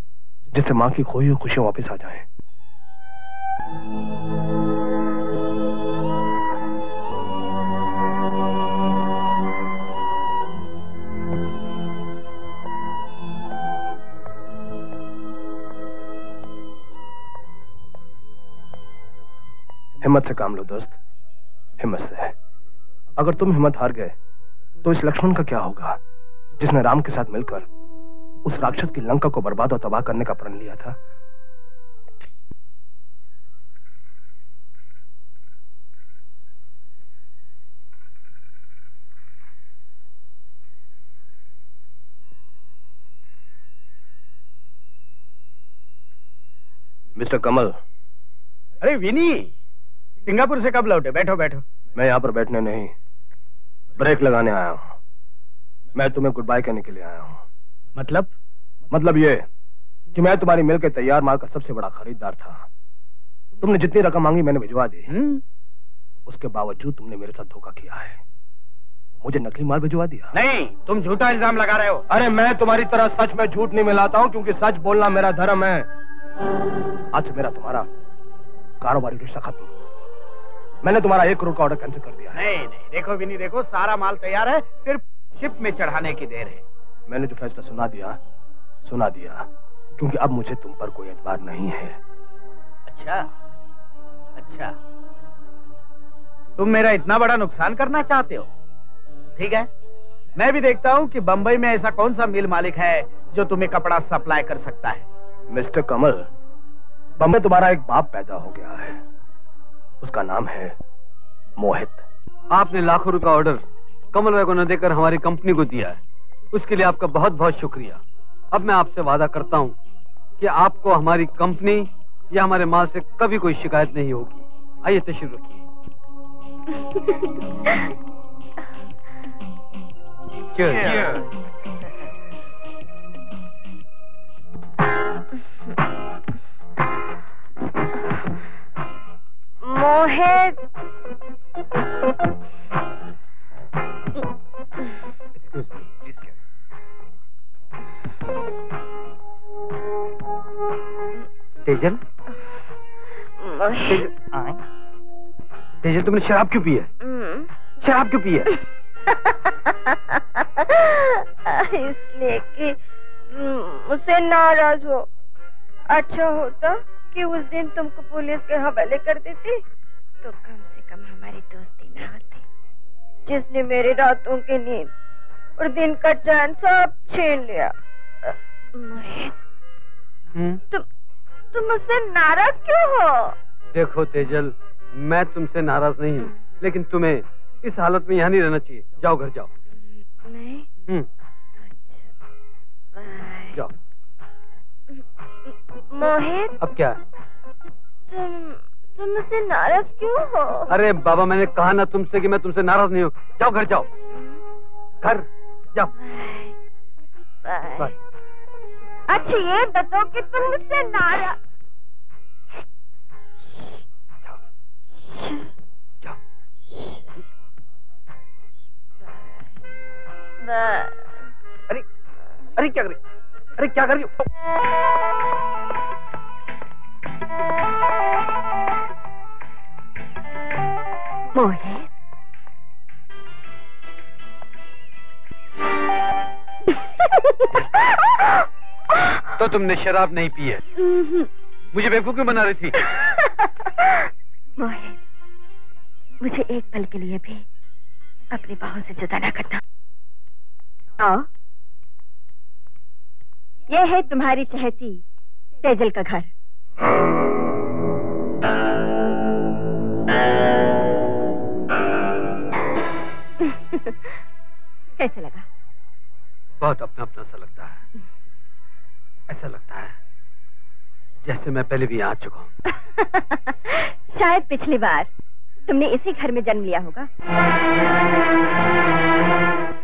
जिससे मां की खोई हुई खुशियां वापस आ जाएं। हिम्मत से काम लो दोस्त, हिम्मत से। अगर तुम हिम्मत हार गए तो इस लक्ष्मण का क्या होगा जिसने राम के साथ मिलकर उस राक्षस की लंका को बर्बाद और तबाह करने का प्रण लिया था। मिस्टर कमल। अरे विनी, सिंगापुर से कब लौटे? बैठो बैठो। मैं यहाँ पर बैठने नहीं, ब्रेक लगाने आया हूँ। मैं तुम्हें गुड बाय कहने के लिए आया हूँ। मतलब ये कि मैं तुम्हारी मिल के तैयार माल का सबसे बड़ा खरीदार था। तुमने जितनी रकम मांगी मैंने भिजवा दी। उसके बावजूद तुमने मेरे साथ धोखा किया है, मुझे नकली माल भिजवा दिया। नहीं, तुम झूठा इल्जाम लगा रहे हो। अरे मैं तुम्हारी तरह सच में झूठ नहीं मिलाता हूँ, क्योंकि सच बोलना मेरा धर्म है। आज से मेरा तुम्हारा कारोबारी रिश्ता खत्म। मैंने तुम्हारा 1 करोड़ का ऑर्डर कैंसिल कर दिया है। नहीं नहीं, देखो विनी देखो, सारा माल तैयार है, सिर्फ शिप में चढ़ाने की देर है। मैंने जो फैसला सुना दिया, क्योंकि अब मुझे तुम पर कोई एतबार नहीं है। अच्छा, तुम मेरा इतना बड़ा नुकसान करना चाहते हो? ठीक है, मैं भी देखता हूँ कि बंबई में ऐसा कौन सा मिल मालिक है जो तुम्हें कपड़ा सप्लाई कर सकता है। मिस्टर कमल, बंबई तुम्हारा एक बाप पैदा हो गया है, उसका नाम है मोहित। आपने लाखों रुपए ऑर्डर कमल राय को न देकर हमारी कंपनी को दिया है, उसके लिए आपका बहुत बहुत शुक्रिया। अब मैं आपसे वादा करता हूं कि आपको हमारी कंपनी या हमारे माल से कभी कोई शिकायत नहीं होगी। आइए तशरीफ रखिए। Cheers. मोहित, तेजल, तेजल तुमने शराब क्यों पी है? शराब क्यों पी है? इसलिए कि मुझसे नाराज हो। अच्छा होता कि उस दिन तुमको पुलिस के हवाले कर देती तो कम से कम हमारी दोस्ती ना होती, जिसने मेरी रातों की नींद और दिन का चैन सब छीन लिया। मोहित, तुम मुझसे नाराज क्यों हो? देखो तेजल, मैं तुमसे नाराज नहीं हूँ, लेकिन तुम्हें इस हालत में यहाँ नहीं रहना चाहिए। जाओ, घर जाओ। नहीं? अच्छा, जाओ। मोहित, अब क्या? तुम मुझसे नाराज क्यों हो? अरे बाबा, मैंने कहा ना तुमसे कि मैं तुमसे नाराज नहीं हूँ। जाओ, घर जाओ, घर जाओ। बाय। अच्छा ये बताओ कि तुम मुझसे नाराज। जाओ। अरे अरे क्या कर रही? अरे क्या कर रही हो? मोहित, तो तुमने शराब नहीं पी है? मुझे बेवकूफ क्यों बना रही थी? मोहित, मुझे एक पल के लिए भी अपनी बाहों से जुदा ना करना। आओ, ये है तुम्हारी चहेती तेजल का घर। कैसे लगा? बहुत अपना अपना सा लगता है। ऐसा लगता है जैसे मैं पहले भी आ चुका हूँ। शायद पिछली बार तुमने इसी घर में जन्म लिया होगा।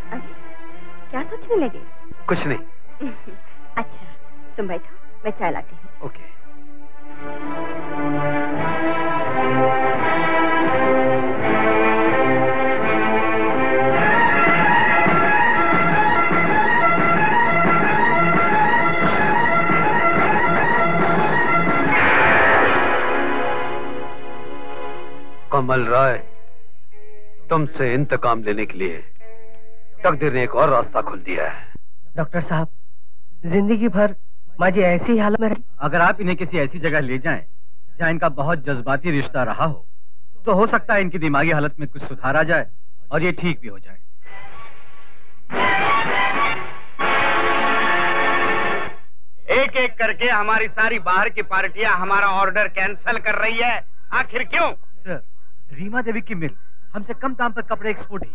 अरे क्या सोचने लगे? कुछ नहीं। अच्छा तुम बैठो, मैं चाय लाती हूँ। ओके। कमल राय, तुमसे इंतकाम लेने के लिए तकदीर ने एक और रास्ता खोल दिया है। डॉक्टर साहब, जिंदगी भर माजी ऐसी हालत में रही। अगर आप इन्हें किसी ऐसी जगह ले जाएं जहां इनका बहुत जज्बाती रिश्ता रहा हो, तो हो सकता है इनकी दिमागी हालत में कुछ सुधार आ जाए और ये ठीक भी हो जाए। एक एक करके हमारी सारी बाहर की पार्टियां हमारा ऑर्डर कैंसिल कर रही है। आखिर क्यों? सर, रीमा देवी की मिल हमसे कम दाम पर कपड़े एक्सपोर्ट है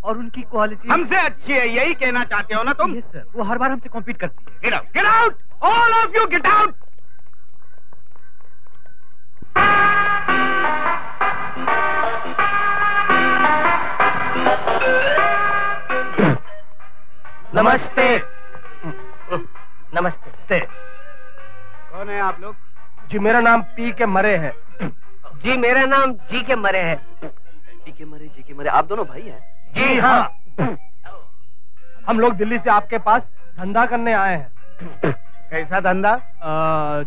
और उनकी क्वालिटी हमसे अच्छी है, यही कहना चाहते हो ना तुम? यस सर, वो हर बार हमसे कॉम्पीट करती है। Get out, get out, all of you get out. नमस्ते। नमस्ते। कौन है आप लोग? जी मेरा नाम पी के मरे है। जी मेरा नाम जी के मरे है। पी के मरे, जी के मरे, आप दोनों भाई हैं? जी हाँ। हम लोग दिल्ली से आपके पास धंधा करने आए हैं। कैसा धंधा?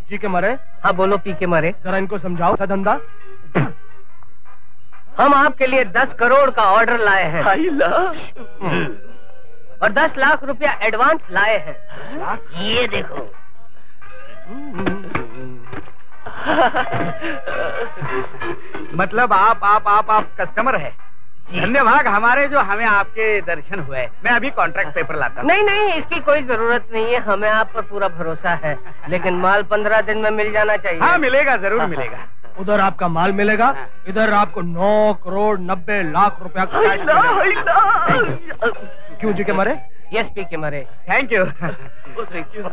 जी के मारे। हाँ बोलो पी के मारे। जरा इनको समझाओ कैसा धंधा। हम आपके लिए 10 करोड़ का ऑर्डर लाए हैं और 10 लाख रुपया एडवांस लाए हैं। ये देखो। मतलब आप कस्टमर है। धन्यवाद हमारे जो हमें आपके दर्शन हुए। मैं अभी कॉन्ट्रैक्ट पेपर लाता हूँ। नहीं, इसकी कोई जरूरत नहीं है, हमें आप पर पूरा भरोसा है, लेकिन माल 15 दिन में मिल जाना चाहिए। हाँ मिलेगा, जरूर मिलेगा। उधर आपका माल मिलेगा, इधर आपको 9 करोड़ 90 लाख रुपया का कैश मिलेगा। क्यों जी के मारे? यस पी के मारे। Thank you. Thank you.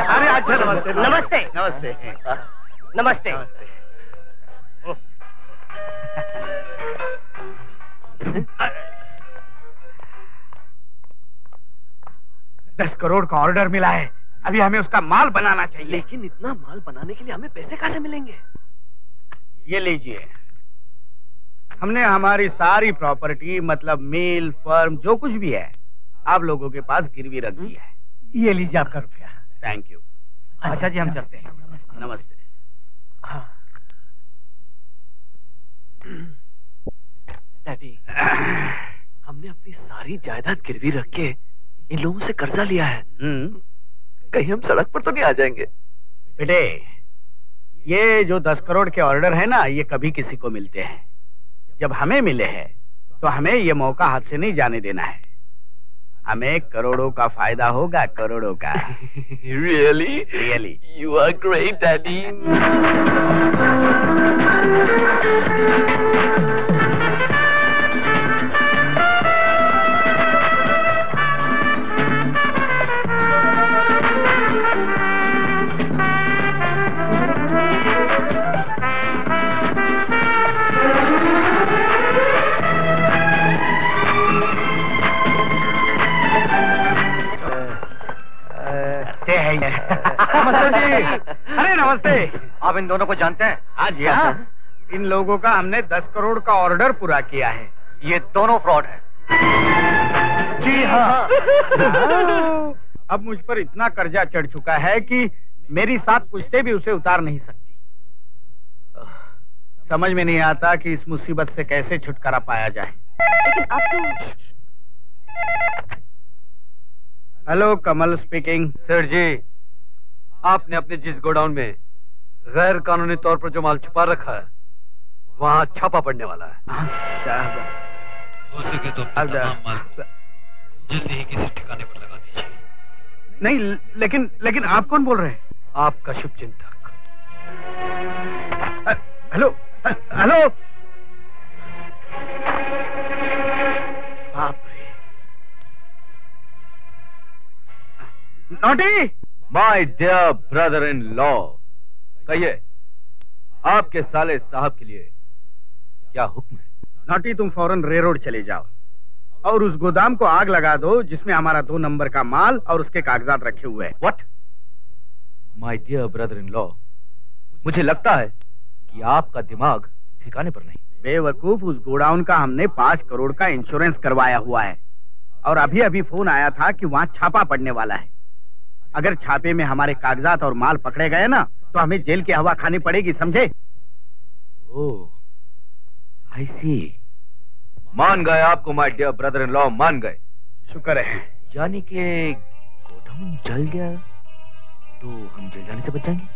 अरे अच्छा नमस्ते। नमस्ते नमस्ते नमस्ते। 10 करोड़ का ऑर्डर मिला है, अभी हमें उसका माल बनाना चाहिए। लेकिन इतना माल बनाने के लिए हमें पैसे कहाँ से मिलेंगे? ये लीजिए, हमने हमारी सारी प्रॉपर्टी मतलब मिल फर्म जो कुछ भी है आप लोगों के पास गिरवी रख दी है। ये लीजिए आपका रुपया। Thank you. अच्छा जी हम चलते हैं। नमस्ते। डैडी, हमने अपनी सारी जायदाद गिरवी रख के इन लोगों से कर्जा लिया है। कहीं हम सड़क पर तो नहीं आ जाएंगे? बेटे, ये जो 10 करोड़ के ऑर्डर है ना, ये कभी किसी को मिलते हैं। जब हमें मिले हैं तो हमें ये मौका हाथ से नहीं जाने देना है। हमें करोड़ों का फायदा होगा, करोड़ों का। Really? Really? You are great, Daddy. नमस्ते जी। अरे नमस्ते। आप इन दोनों को जानते हैं? हाँ जी हाँ। इन लोगों का हमने 10 करोड़ का ऑर्डर पूरा किया है। ये दोनों फ्रॉड हैं। जी हाँ। अब मुझ पर इतना कर्जा चढ़ चुका है कि मेरी साथ पूछते भी उसे उतार नहीं सकती। समझ में नहीं आता कि इस मुसीबत से कैसे छुटकारा पाया जाए। लेकिन अब तो हेलो, कमल स्पीकिंग। सर जी, आपने अपने जिस गोडाउन में गैर कानूनी तौर पर जो माल छुपा रखा है, वहाँ छापा पड़ने वाला है। हो सके तो अपने तमाम माल को जल्दी ही किसी ठिकाने पर लगा दीजिए। नहीं, लेकिन आप कौन बोल रहे हैं? आपका शुभचिंतक। Hello hello. बाप रे। Naughty. My dear brother in law, कहिए आपके साले साहब के लिए क्या हुक्म है? नॉटी, तुम फौरन रेलरोड चले जाओ और उस गोदाम को आग लगा दो जिसमें हमारा 2 नंबर का माल और उसके कागजात रखे हुए हैं। What? My dear brother in law, मुझे लगता है कि आपका दिमाग ठिकाने पर नहीं। बेवकूफ, उस गोडाउन का हमने 5 करोड़ का इंश्योरेंस करवाया हुआ है और अभी अभी फोन आया था कि वहाँ छापा पड़ने वाला है। अगर छापे में हमारे कागजात और माल पकड़े गए ना तो हमें जेल की हवा खानी पड़ेगी, समझे? ओह, आई सी। मान गए आपको my dear brother in law, मान गए। शुक्र है। यानी कि गोडाउन जल गया तो हम जेल जाने से बच जाएंगे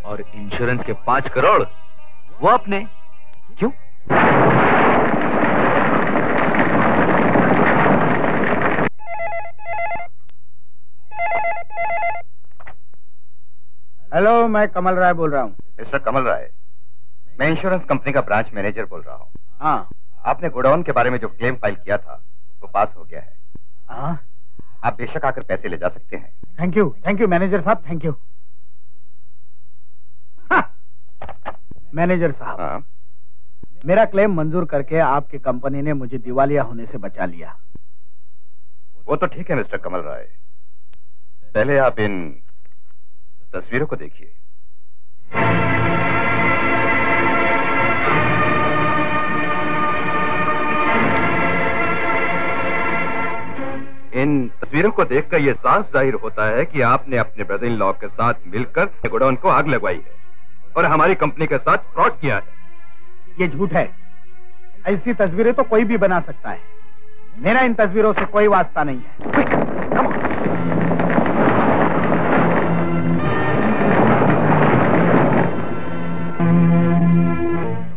और इंश्योरेंस के 5 करोड़ वो अपने। क्यों? हेलो, मैं कमल राय बोल रहा हूँ। मिस्टर कमल राय, मैं इंश्योरेंस कंपनी का ब्रांच मैनेजर बोल रहा हूँ। हाँ। आपने गोडाउन के बारे में जो क्लेम फाइल किया था वो पास हो गया है। हाँ। आप बेशक आकर पैसे ले जा सकते हैं। थैंक यू मैनेजर साहब, थैंक यू। मैनेजर साहब, हाँ। मेरा क्लेम मंजूर करके आपकी कंपनी ने मुझे दिवालिया होने से बचा लिया। वो तो ठीक है मिस्टर कमल राय, पहले आप इन तस्वीरों को देखिए। इन तस्वीरों को देखकर यह साफ जाहिर होता है कि आपने अपने ब्रदर इन लॉ के साथ मिलकर गोडाउन को आग लगवाई है और हमारी कंपनी के साथ फ्रॉड किया है। ये झूठ है। ऐसी तस्वीरें तो कोई भी बना सकता है। मेरा इन तस्वीरों से कोई वास्ता नहीं है।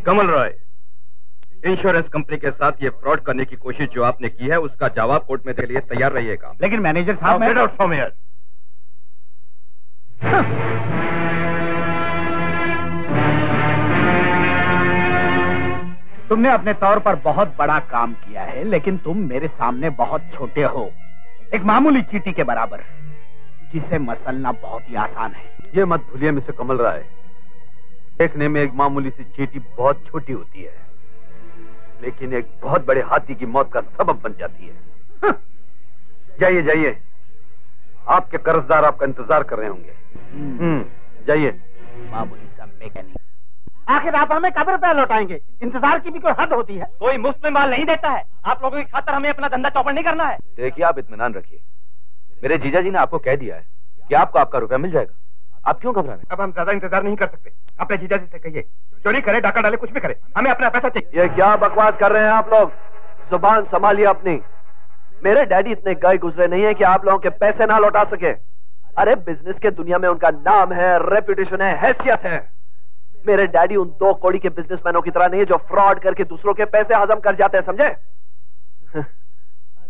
कमल रॉय, इंश्योरेंस कंपनी के साथ ये फ्रॉड करने की कोशिश जो आपने की है उसका जवाब कोर्ट में देने के लिए तैयार रहिएगा। लेकिन मैनेजर साहब, गेट आउट फ्रॉम हियर। तुमने अपने तौर पर बहुत बड़ा काम किया है, लेकिन तुम मेरे सामने बहुत छोटे हो, एक मामूली चींटी के बराबर, जिसे मसलना बहुत ही आसान है। ये मत भूलिए मिस्टर कमल राय, देखने में एक मामूली सी चींटी बहुत छोटी होती है, लेकिन एक बहुत बड़े हाथी की मौत का सबब बन जाती है। जाइए जाइए, आपके कर्जदार आपका इंतजार कर रहे होंगे। जाइए। मामूली सा मैकेनिक। आखिर आप हमें कब रुपया लौटाएंगे? इंतजार की भी कोई हद होती है। कोई मुफ्त में माल नहीं देता है। आप लोगों की खातर हमें अपना धंधा चौपट नहीं करना है। देखिए, आप इत्मीनान रखिए, मेरे जीजा जी ने आपको कह दिया है कि आपको आपका रुपया मिल जाएगा। आप क्यों घबरा रहे हैं? अब हम ज्यादा इंतजार नहीं कर सकते। अपने जीजा जी से कहिए, चोरी करे, डाका डाले, कुछ भी करे, हमें अपना पैसा चाहिए। ये क्या बकवास कर रहे हैं आप लोग? जुबान संभालिए अपनी। मेरे डैडी इतने गए गुजरे नहीं है कि आप लोगों के पैसे ना लौटा सके। अरे बिजनेस के दुनिया में उनका नाम है, रेपुटेशन है, हैसियत है। मेरे डैडी उन 2 कौड़ी के बिजनेसमैनों की तरह नहीं है जो फ्रॉड करके दूसरों के पैसे हजम कर जाते हैं, समझे?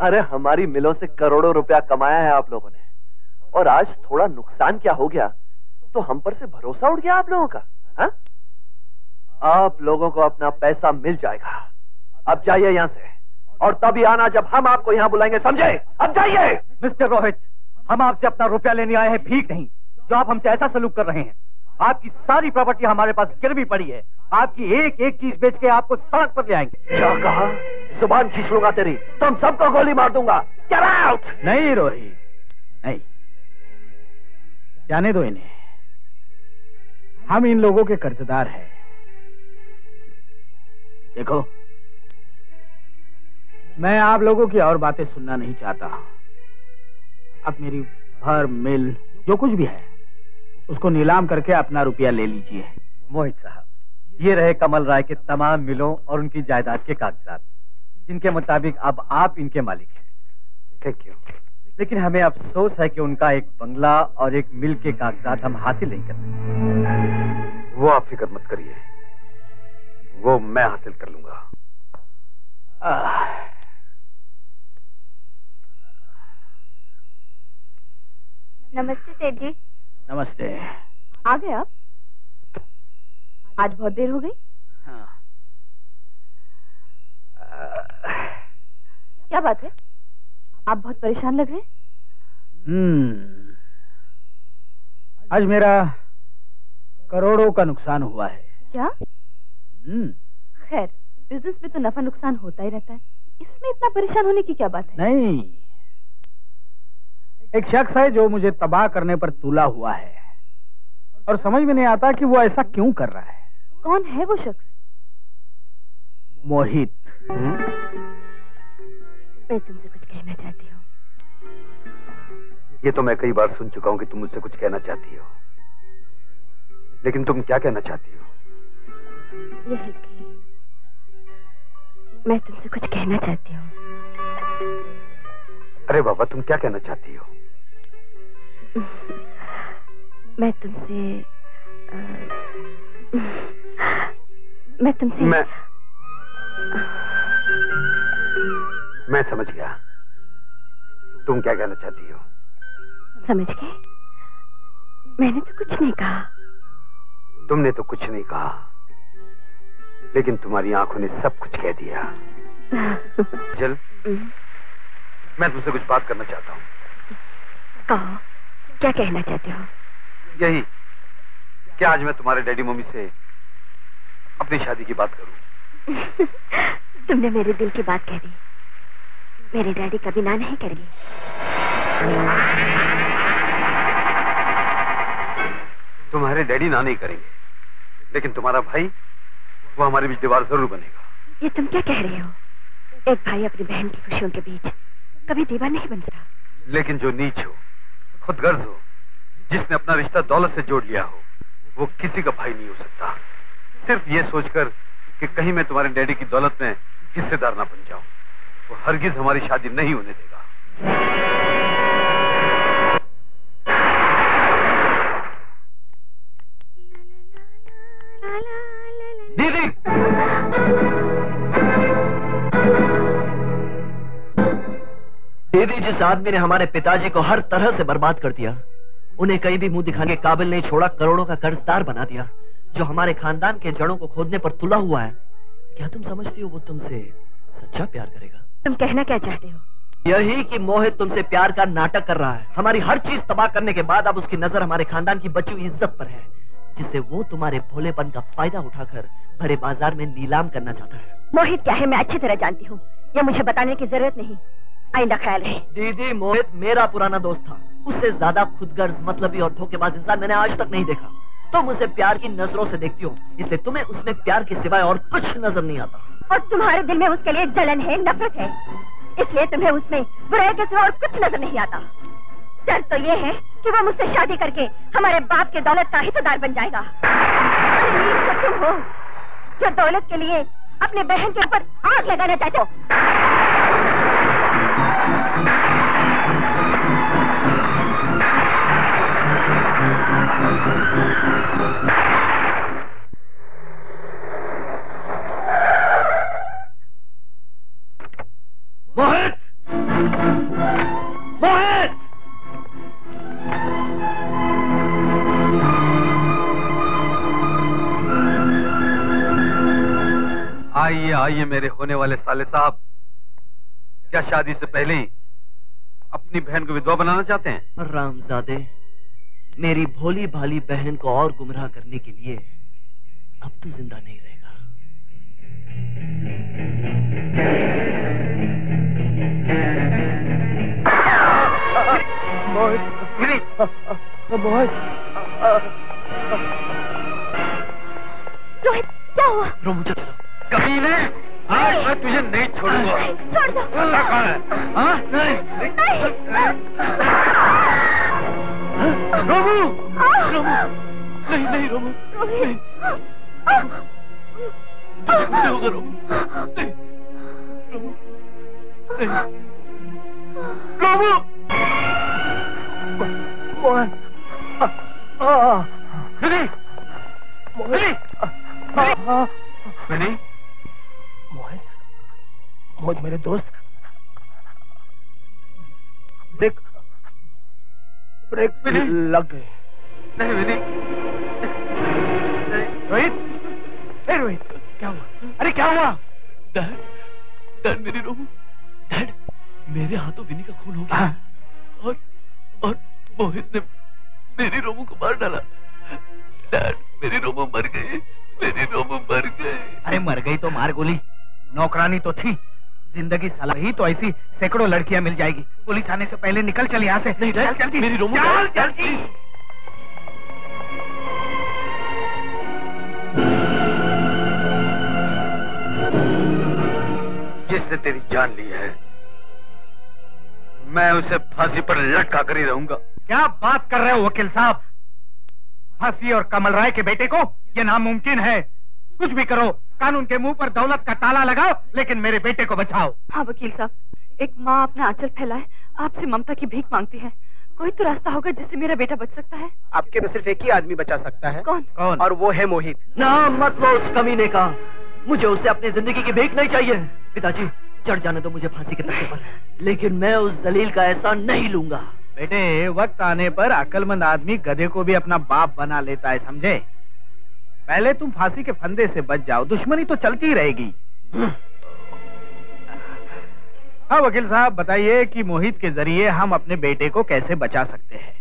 अरे हमारी मिलों से करोड़ों रुपया कमाया है आप लोगों ने, और आज थोड़ा नुकसान क्या हो गया तो हम पर से भरोसा उड़ गया आप लोगों का। हा? आप लोगों को अपना पैसा मिल जाएगा। अब जाइए यहां से, और तभी आना जब हम आपको यहां बुलाएंगे, समझे? अब जाइए। मिस्टर रोहित, हम आपसे अपना रुपया लेने आए हैं, भीख नहीं। जो आप हमसे ऐसा सलूक कर रहे हैं, आपकी सारी प्रॉपर्टी हमारे पास गिरवी पड़ी है। आपकी एक एक चीज बेच के आपको सड़क पर ले आएंगे। क्या कहा? जुबान खींच लूंगा तेरी, तुम सबको गोली मार दूंगा। Get out! नहीं रोहित, नहीं, जाने दो इन्हें। हम इन लोगों के कर्जदार हैं। देखो, मैं आप लोगों की और बातें सुनना नहीं चाहता। अब मेरी घर, मिल, जो कुछ भी है, उसको नीलाम करके अपना रुपया ले लीजिए। मोहित साहब, ये रहे कमल राय के तमाम मिलों और उनकी जायदाद के कागजात, जिनके मुताबिक अब आप इनके मालिक हैं। Thank you. लेकिन हमें अफसोस है कि उनका एक बंगला और एक मिल के कागजात हम हासिल नहीं कर सकते। वो आप फिक्र मत करिए, वो मैं हासिल कर लूंगा। नमस्ते सेठ जी। नमस्ते। आ गए आप? आज बहुत देर हो गई। हाँ। क्या बात है? आप बहुत परेशान लग रहे हैं। आज मेरा करोड़ों का नुकसान हुआ है। क्या? खैर, बिजनेस में तो नफा नुकसान होता ही रहता है, इसमें इतना परेशान होने की क्या बात है? नहीं, एक शख्स है जो मुझे तबाह करने पर तुला हुआ है, और समझ में नहीं आता कि वो ऐसा क्यों कर रहा है। कौन है वो शख्स? मोहित। मैं तुमसे कुछ कहना चाहती हूँ। ये तो मैं कई बार सुन चुका हूं कि तुम मुझसे कुछ कहना चाहती हो, लेकिन तुम क्या कहना चाहती हो? यह है कि मैं तुमसे कुछ कहना चाहती हूँ। अरे बाबा, तुम क्या कहना चाहती हो? मैं तुमसे मैं समझ गया तुम क्या कहना चाहती हो। समझ गए? मैंने तो कुछ नहीं कहा। तुमने तो कुछ नहीं कहा, लेकिन तुम्हारी आंखों ने सब कुछ कह दिया। चल, मैं तुमसे कुछ बात करना चाहता हूँ। कहो, क्या कहना चाहते हो? यही कि आज मैं तुम्हारे डैडी मम्मी से अपनी शादी की बात करूं। तुमने मेरे दिल की बात कह दी। मेरे डैडी कभी ना नहीं करेंगे। तुम्हारे डैडी ना नहीं करेंगे, लेकिन तुम्हारा भाई, वो हमारे बीच दीवार जरूर बनेगा। ये तुम क्या कह रहे हो? एक भाई अपनी बहन की खुशियों के बीच कभी दीवार नहीं बन सकता। लेकिन जो नीच हो, खुदगर्ज हो, जिसने अपना रिश्ता दौलत से जोड़ लिया हो, वो किसी का भाई नहीं हो सकता। सिर्फ ये सोचकर कि कहीं मैं तुम्हारे डैडी की दौलत में हिस्सेदार ना बन जाऊं, वो हरगिज हमारी शादी नहीं होने देगा। दीदी! दीदी, जिस आदमी ने हमारे पिताजी को हर तरह से बर्बाद कर दिया, उन्हें कहीं भी मुंह दिखाने के काबिल नहीं छोड़ा, करोड़ों का कर्जदार बना दिया, जो हमारे खानदान के जड़ों को खोदने पर तुला हुआ है, क्या तुम समझती हो वो तुमसे सच्चा प्यार करेगा? तुम कहना क्या चाहते हो? यही कि मोहित तुमसे प्यार का नाटक कर रहा है। हमारी हर चीज तबाह करने के बाद अब उसकी नजर हमारे खानदान की बची हुई इज्जत पर है, जिसे वो तुम्हारे भोलेपन का फायदा उठाकर भरे बाजार में नीलाम करना चाहता है। मोहित क्या है मैं अच्छी तरह जानती हूँ, ये मुझे बताने की जरूरत नहीं। आइंदा ख्याल है। दीदी, मोहित मेरा पुराना दोस्त था। उससे ज्यादा खुदगर्ज, मतलबी और धोखेबाज इंसान मैंने आज तक नहीं देखा। तुम उसे प्यार की नजरों से देखती हो, इसलिए तुम्हें उसमें प्यार के सिवाय और कुछ नजर नहीं आता। और तुम्हारे दिल में उसके लिए जलन है, नफरत है, इसलिए तुम्हें उसमें बुराई के सिवा और कुछ नजर नहीं आता। डर तो ये है कि वो मुझसे शादी करके हमारे बाप के दौलत का हिस्सेदार बन जाएगा। तो तुम हो जो दौलत के लिए अपने बहन के ऊपर आग लगाना चाहते हो। मोहित! मोहित! आइए आइए मेरे होने वाले साले साहब, क्या शादी से पहले ही अपनी बहन को विधवा बनाना चाहते हैं? रामजादे, मेरी भोली भाली बहन को और गुमराह करने के लिए अब तू जिंदा नहीं रहेगा। मोहित, रोहित, क्या हुआ? रो, मुझे चलो। कमीने, आज मैं तुझे नहीं छोड़ूंगा। छोड़ दो। चलना कहाँ है? हाँ? नहीं। रोमू! रोमू! नहीं नहीं रोमू, नहीं। तुझे कुछ नहीं होगा रोमू। नहीं। रोमू, नहीं। रोमू! मोहन, विनी, विनी, विनी, मोहित मेरे दोस्त, ब्रेक लग गए। नहीं विनी, रोहित, रोहित, क्या हुआ? अरे क्या हुआ? डैड मेरी रोमू, डैड मेरे हाथों विनी का खून हो गया। और मोहित ने मेरी रोमू को मार डाला। डैड मेरी रोमू मर गई, मेरी रोमू मर गई। अरे मर गई तो मार गोली, नौकरानी तो थी। जिंदगी साला रही तो ऐसी सैकड़ों लड़कियां मिल जाएगी। पुलिस आने से पहले निकल चल यहाँ से। नहीं चल जल्दी, मेरी रोमू, चल जल्दी। जिसने तेरी जान ली है, मैं उसे फांसी पर लटका कर ही रहूंगा। क्या बात कर रहे हो वकील साहब? फांसी और कमल राय के बेटे को? ये नामुमकिन है। कुछ भी करो, कानून के मुंह पर दौलत का ताला लगाओ, लेकिन मेरे बेटे को बचाओ। हाँ वकील साहब, एक माँ अपना आंचल फैलाए आपसे ममता की भीख मांगती है। कोई तो रास्ता होगा जिससे मेरा बेटा बच सकता है। आपके में सिर्फ एक ही आदमी बचा सकता है। कौन? और वो है मोहित। नाम मत लो उस कमीने का। मुझे उससे अपनी जिंदगी की भीख नहीं चाहिए। पिताजी, चढ़ जाने दो मुझे फांसी के तख्ते पर, लेकिन मैं उस जलील का एहसान नहीं लूंगा। बेटे, वक्त आने पर अक्लमंद आदमी गधे को भी अपना बाप बना लेता है, समझे? पहले तुम फांसी के फंदे से बच जाओ, दुश्मनी तो चलती रहेगी। हाँ वकील साहब, बताइए कि मोहित के जरिए हम अपने बेटे को कैसे बचा सकते हैं?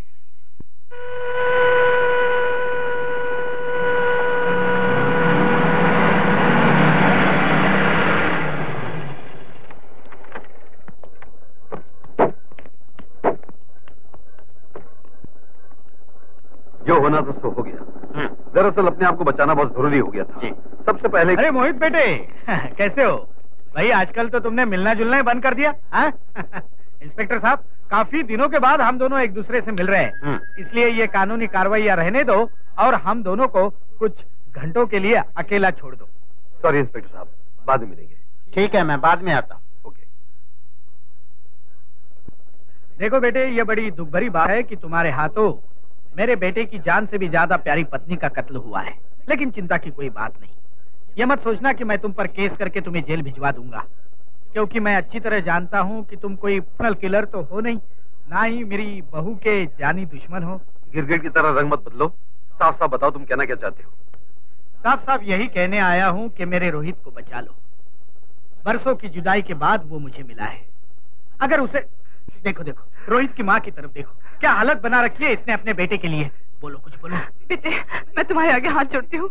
जो होना था सो हो गया। दरअसल अपने आप को बचाना बहुत जरूरी हो गया था। सबसे पहले। अरे मोहित बेटे, कैसे हो भाई? आजकल तो तुमने मिलना जुलना ही बंद कर दिया। हाँ? इंस्पेक्टर साहब, काफी दिनों के बाद हम दोनों एक दूसरे से मिल रहे हैं, इसलिए ये कानूनी कार्रवाई रहने दो और हम दोनों को कुछ घंटों के लिए अकेला छोड़ दो। सॉरी इंस्पेक्टर साहब, बाद में मिलेंगे। ठीक है, मैं बाद में आता हूँ। देखो बेटे, ये बड़ी दुख भरी बात है कि तुम्हारे हाथों मेरे बेटे की जान से भी ज्यादा प्यारी पत्नी का कत्ल हुआ है, लेकिन चिंता की कोई बात नहीं। ये मत सोचना कि मैं तुम पर केस करके तुम्हें जेल भिजवा दूंगा, क्योंकि मैं अच्छी तरह जानता हूँ कि तुम कोई क्रिमिनल किलर तो हो नहीं, ना ही मेरी बहू के जानी दुश्मन हो। गिरगिट की तरह रंग मत बदलो, साफ साफ बताओ तुम कहना क्या चाहते हो। साफ साफ यही कहने आया हूँ कि मेरे रोहित को बचा लो। बरसों की जुदाई के बाद वो मुझे मिला है। अगर उसे देखो देखो, रोहित की माँ की तरफ देखो, क्या हालत बना रखी है इसने अपने बेटे के लिए। बोलो, कुछ बोलो। बेटे, मैं तुम्हारे आगे हाथ जोड़ती हूँ,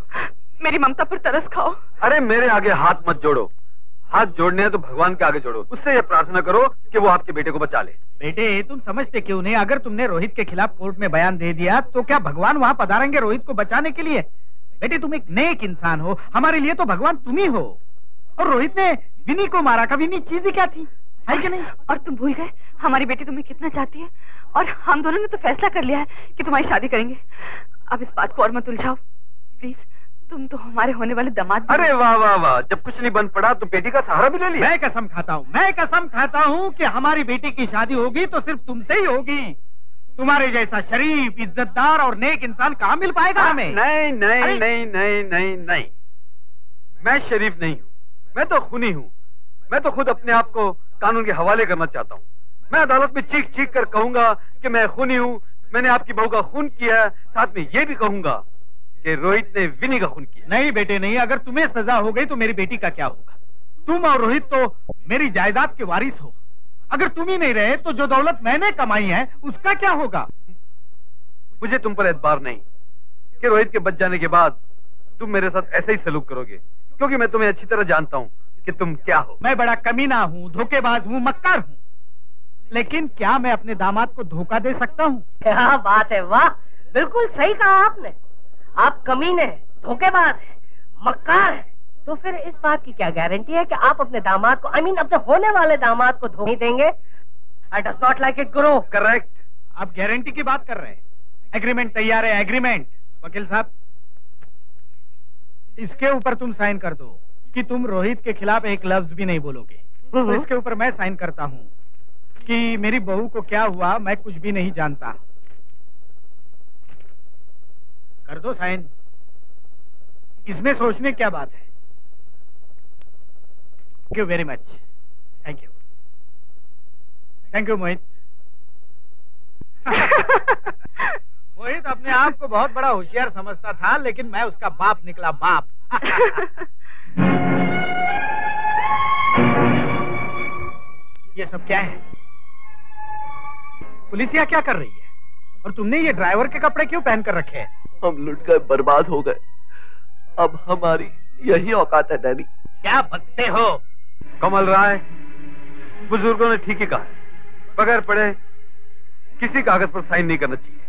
मेरी ममता पर तरस खाओ। अरे मेरे आगे हाथ मत जोड़ो, हाथ जोड़ने हैं तो भगवान के आगे जोड़ो, उससे ये प्रार्थना करो कि वो आपके बेटे को बचा ले। बेटे, तुम समझते क्यों नहीं? अगर तुमने रोहित के खिलाफ कोर्ट में बयान दे दिया तो क्या भगवान वहाँ पधारेंगे रोहित को बचाने के लिए? बेटे, तुम एक नेक इंसान हो, हमारे लिए तो भगवान तुम ही हो। और रोहित ने विनी को मारा, कभी विनी चीज क्या थी, है कि नहीं? और तुम भूल गए हमारी बेटी तुम्हें कितना चाहती है, और हम दोनों ने तो फैसला कर लिया है कि तुम्हारी शादी करेंगे। अब इस बात को और मत उलझाओ प्लीज, तुम तो हमारे होने वाले दामाद। अरे वाह वाह वाह, जब कुछ नहीं बन पड़ा तो बेटी का सहारा भी ले लिया। मैं कसम खाता हूँ कि हमारी बेटी की शादी होगी तो सिर्फ तुमसे ही होगी। तुम्हारे जैसा शरीफ, इज्जतदार और नेक इंसान कहाँ मिल पाएगा हमें? नहीं नहीं नहीं नहीं नहीं नहीं, मैं शरीफ नहीं हूँ, मैं तो खूनी हूँ। मैं तो खुद अपने आप को कानून के हवाले करना चाहता हूँ। मैं अदालत में चीख चीख कर कहूंगा कि मैं खूनी हूँ, मैंने आपकी बहू का खून किया है, साथ में ये भी कहूंगा कि रोहित ने विनी का खून किया। नहीं बेटे नहीं, अगर तुम्हें सजा हो गई तो मेरी बेटी का क्या होगा? तुम और रोहित तो मेरी जायदाद के वारिस हो। अगर तुम ही नहीं रहे तो जो दौलत मैंने कमाई है उसका क्या होगा? मुझे तुम पर एतबार नहीं कि रोहित के बच जाने के बाद तुम मेरे साथ ऐसे ही सलूक करोगे, क्योंकि मैं तुम्हें अच्छी तरह जानता हूँ कि तुम क्या हो। मैं बड़ा कमीना हूँ, धोखेबाज हूँ, मक्कार हूँ, लेकिन क्या मैं अपने दामाद को धोखा दे सकता हूँ? क्या बात है, वाह, बिल्कुल सही कहा आपने। आप कमीने, धोखेबाज है, मक्कार है, तो फिर इस बात की क्या गारंटी है कि आप अपने दामाद को, अपने होने वाले दामाद को धोखा नहीं देंगे? I does not like it, Guru. Correct, आप गारंटी की बात कर रहे हैं। एग्रीमेंट तैयार है, एग्रीमेंट। वकील साहब, इसके ऊपर तुम साइन कर दो कि तुम रोहित के खिलाफ एक लफ्ज भी नहीं बोलोगे। तो इसके ऊपर मैं साइन करता हूँ कि मेरी बहू को क्या हुआ मैं कुछ भी नहीं जानता। कर दो साइन, इसमें सोचने क्या बात है। Thank you very much. Thank you, thank you Mohit. Mohit अपने आप को बहुत बड़ा होशियार समझता था, लेकिन मैं उसका बाप निकला, बाप। ये सब क्या है? पुलिसिया क्या कर रही है? और तुमने ये ड्राइवर के कपड़े क्यों पहन कर रखे हैं? हम लुट गए, बर्बाद हो गए, अब हमारी यही औकात है डैडी। क्या बकते हो? कमल राय, बुजुर्गों ने ठीक ही कहा है, बगैर पढ़े किसी कागज पर साइन नहीं करना चाहिए,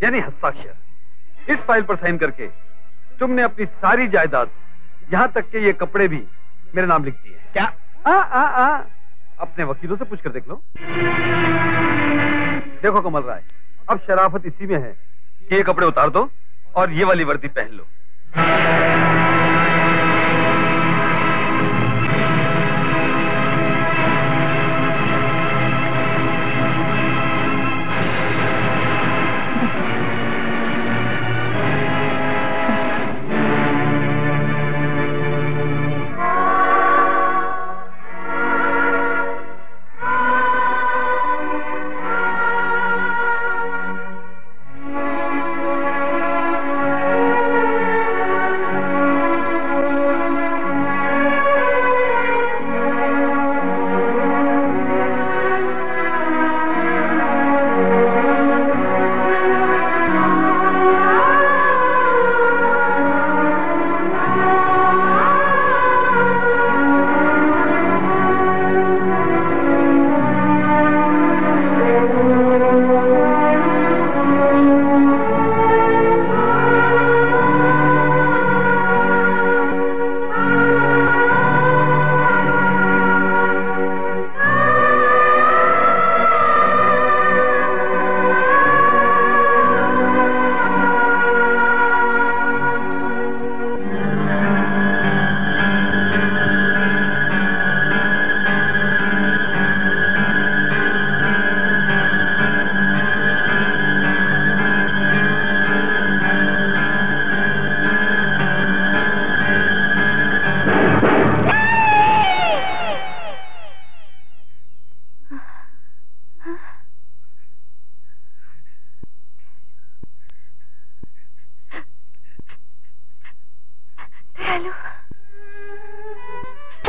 यानी हस्ताक्षर। इस फाइल पर साइन करके तुमने अपनी सारी जायदाद, यहाँ तक के ये कपड़े भी मेरे नाम लिख दिए। क्या? अपने वकीलों से पूछकर देख लो। देखो कमल राय, अब शराफत इसी में है कि ये कपड़े उतार दो और ये वाली वर्दी पहन लो।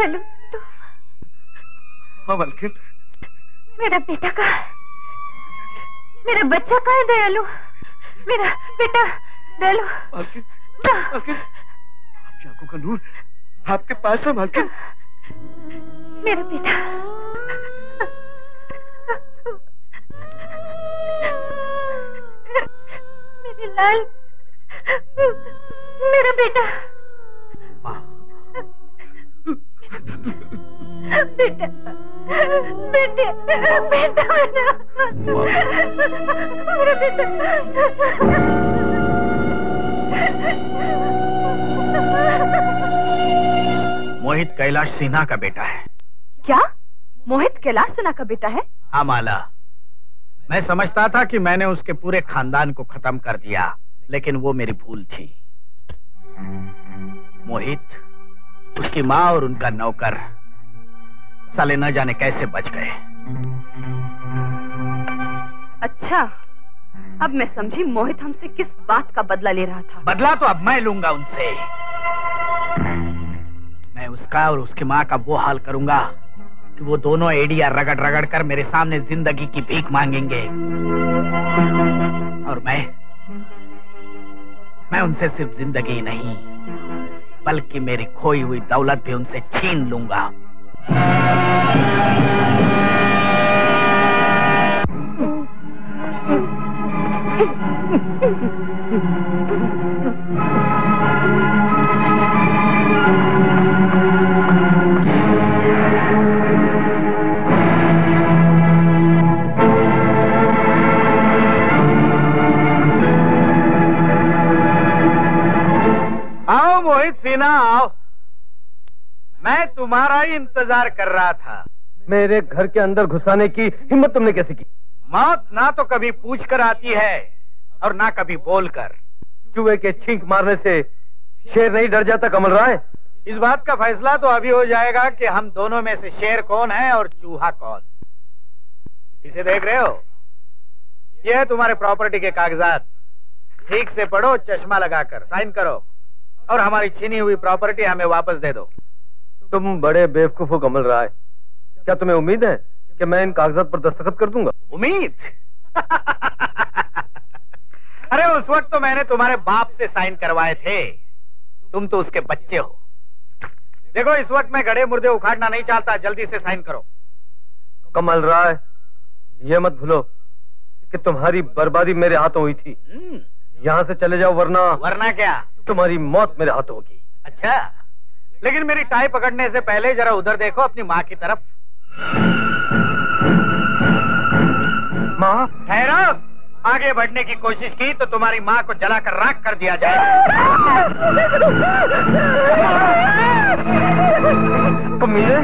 दयालु तुम। हाँ मालकिन। मेरा बेटा कहाँ है? मेरा बच्चा कहाँ है दयालु? मेरा बेटा दयालु। मालकिन, मालकिन, आपकी आंखों का नूर आपके पास है मालकिन। मेरा बेटा। मेरे लाल, मेरा बेटा। बेटा, बेटे, बेटा मेरा, मेरा बेटा। मोहित कैलाश सिन्हा का बेटा है। क्या? मोहित कैलाश सिन्हा का बेटा है? हाँ माला, मैं समझता था कि मैंने उसके पूरे खानदान को खत्म कर दिया, लेकिन वो मेरी भूल थी। मोहित, उसकी माँ और उनका नौकर साले न जाने कैसे बच गए। अच्छा, अब मैं समझी मोहित हमसे किस बात का बदला ले रहा था। बदला तो अब मैं लूंगा उनसे। मैं उसका और उसकी माँ का वो हाल करूंगा कि वो दोनों एडिया रगड़ रगड़ कर मेरे सामने जिंदगी की भीख मांगेंगे, और मैं उनसे सिर्फ जिंदगी नहीं बल्कि मेरी खोई हुई दौलत भी उनसे छीन लूंगा। आओ मोहित सिन्हा, आओ। मैं तुम्हारा ही इंतजार कर रहा था। मेरे घर के अंदर घुसाने की हिम्मत तुमने कैसे की? मौत ना तो कभी पूछ कर आती है और ना कभी बोलकर। चूहे के छींक मारने से शेर नहीं डर जाता कमल राय। इस बात का फैसला तो अभी हो जाएगा कि हम दोनों में से शेर कौन है और चूहा कौन। इसे देख रहे हो? यह है तुम्हारे प्रॉपर्टी के कागजात। ठीक से पढ़ो, चश्मा लगाकर साइन करो और हमारी छीनी हुई प्रॉपर्टी हमें वापस दे दो। तुम बड़े बेवकूफ हो कमल राय। क्या तुम्हें उम्मीद है कि मैं इन कागजात पर दस्तखत कर दूंगा? उम्मीद? अरे उस वक्त तो मैंने तुम्हारे बाप से साइन करवाए थे, तुम तो उसके बच्चे हो। देखो, इस वक्त मैं गड़े मुर्दे उखाड़ना नहीं चाहता, जल्दी से साइन करो। कमल राय, ये मत भूलो कि तुम्हारी बर्बादी मेरे हाथों हुई थी। यहाँ से चले जाओ, वरना क्या? तुम्हारी मौत मेरे हाथों होगी। अच्छा, लेकिन मेरी टाई पकड़ने से पहले जरा उधर देखो, अपनी माँ की तरफ। माँ? ठहरो। आगे बढ़ने की कोशिश की तो तुम्हारी माँ को जलाकर राख कर दिया जाए। कमीने!